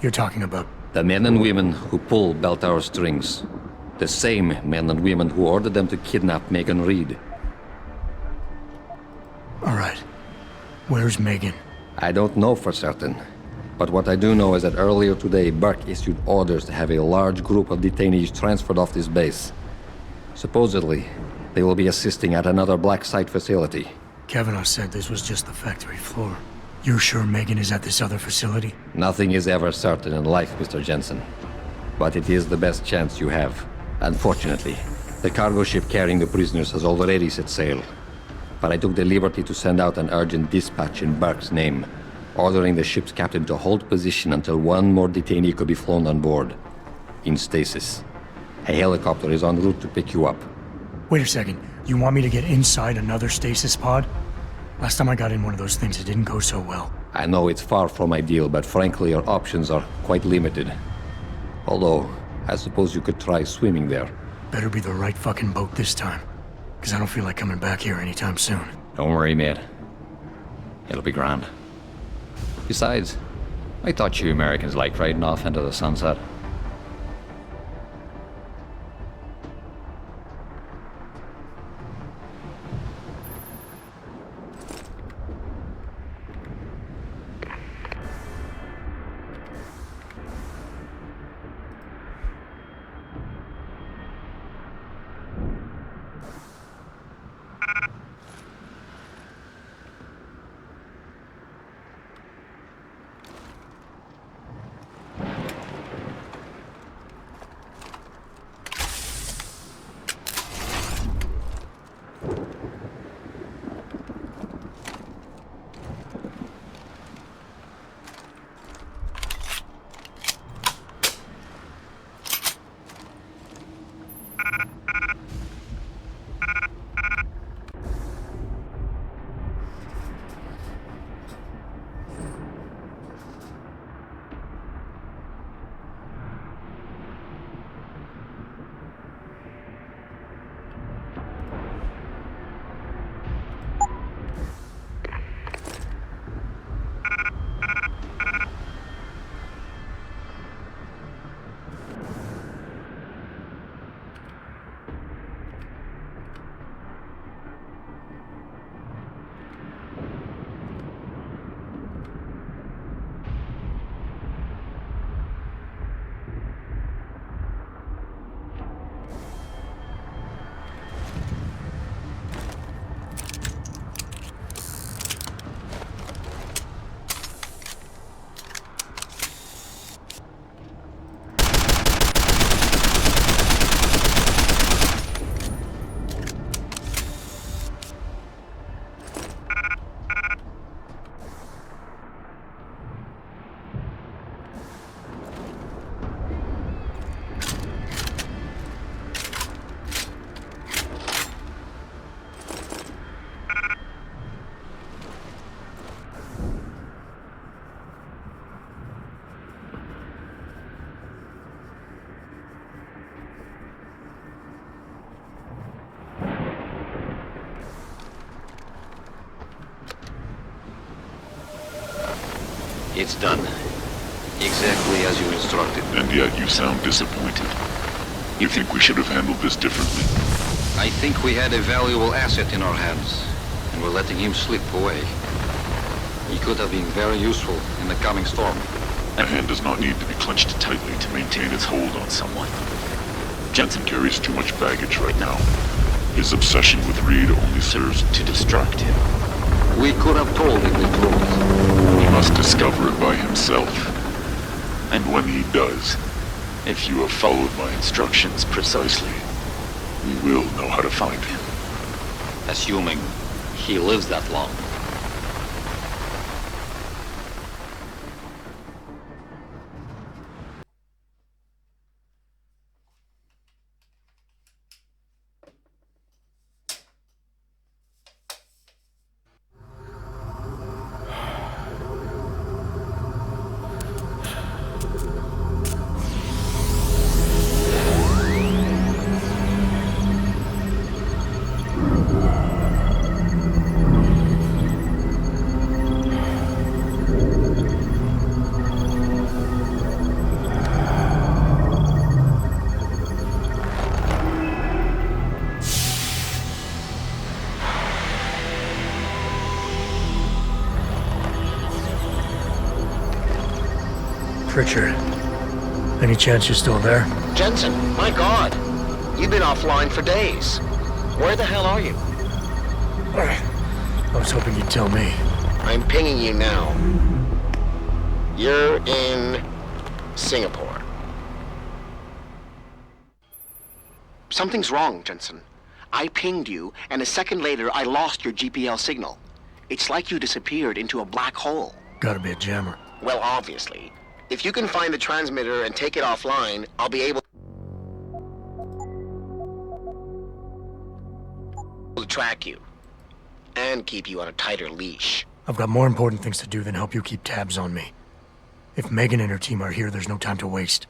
You're talking about... The men and women who pull Bell Tower strings. The same men and women who ordered them to kidnap Megan Reed. All right. Where's Megan? I don't know for certain. But what I do know is that earlier today, Burke issued orders to have a large group of detainees transferred off this base. Supposedly, they will be assisting at another black site facility. Kavanaugh said this was just the factory floor. You're sure Megan is at this other facility? Nothing is ever certain in life, Mr. Jensen. But it is the best chance you have. Unfortunately, the cargo ship carrying the prisoners has already set sail. But I took the liberty to send out an urgent dispatch in Burke's name, ordering the ship's captain to hold position until one more detainee could be flown on board. In stasis. A helicopter is en route to pick you up. Wait a second. You want me to get inside another stasis pod? Last time I got in one of those things, it didn't go so well. I know it's far from ideal, but frankly, your options are quite limited. Although, I suppose you could try swimming there. Better be the right fucking boat this time. Because I don't feel like coming back here anytime soon. Don't worry, mate. It'll be grand. Besides, I thought you Americans liked riding off into the sunset. It's done. Exactly as you instructed. And yet you sound disappointed. You think we should have handled this differently? I think we had a valuable asset in our hands, and we're letting him slip away. He could have been very useful in the coming storm. A hand does not need to be clenched tightly to maintain its hold on someone. Jensen carries too much baggage right now. His obsession with Reed only serves to distract him. We could have told him the truth. He must discover it by himself. And when he does, if you have followed my instructions precisely, we will know how to find him. Assuming he lives that long. Pritchard, any chance you're still there? Jensen, my God. You've been offline for days. Where the hell are you? I was hoping you'd tell me. I'm pinging you now. You're in Singapore. Something's wrong, Jensen. I pinged you, and a second later I lost your GPL signal. It's like you disappeared into a black hole. Gotta be a jammer. Well, obviously. If you can find the transmitter and take it offline, I'll be able to track you. And keep you on a tighter leash. I've got more important things to do than help you keep tabs on me. If Megan and her team are here, there's no time to waste.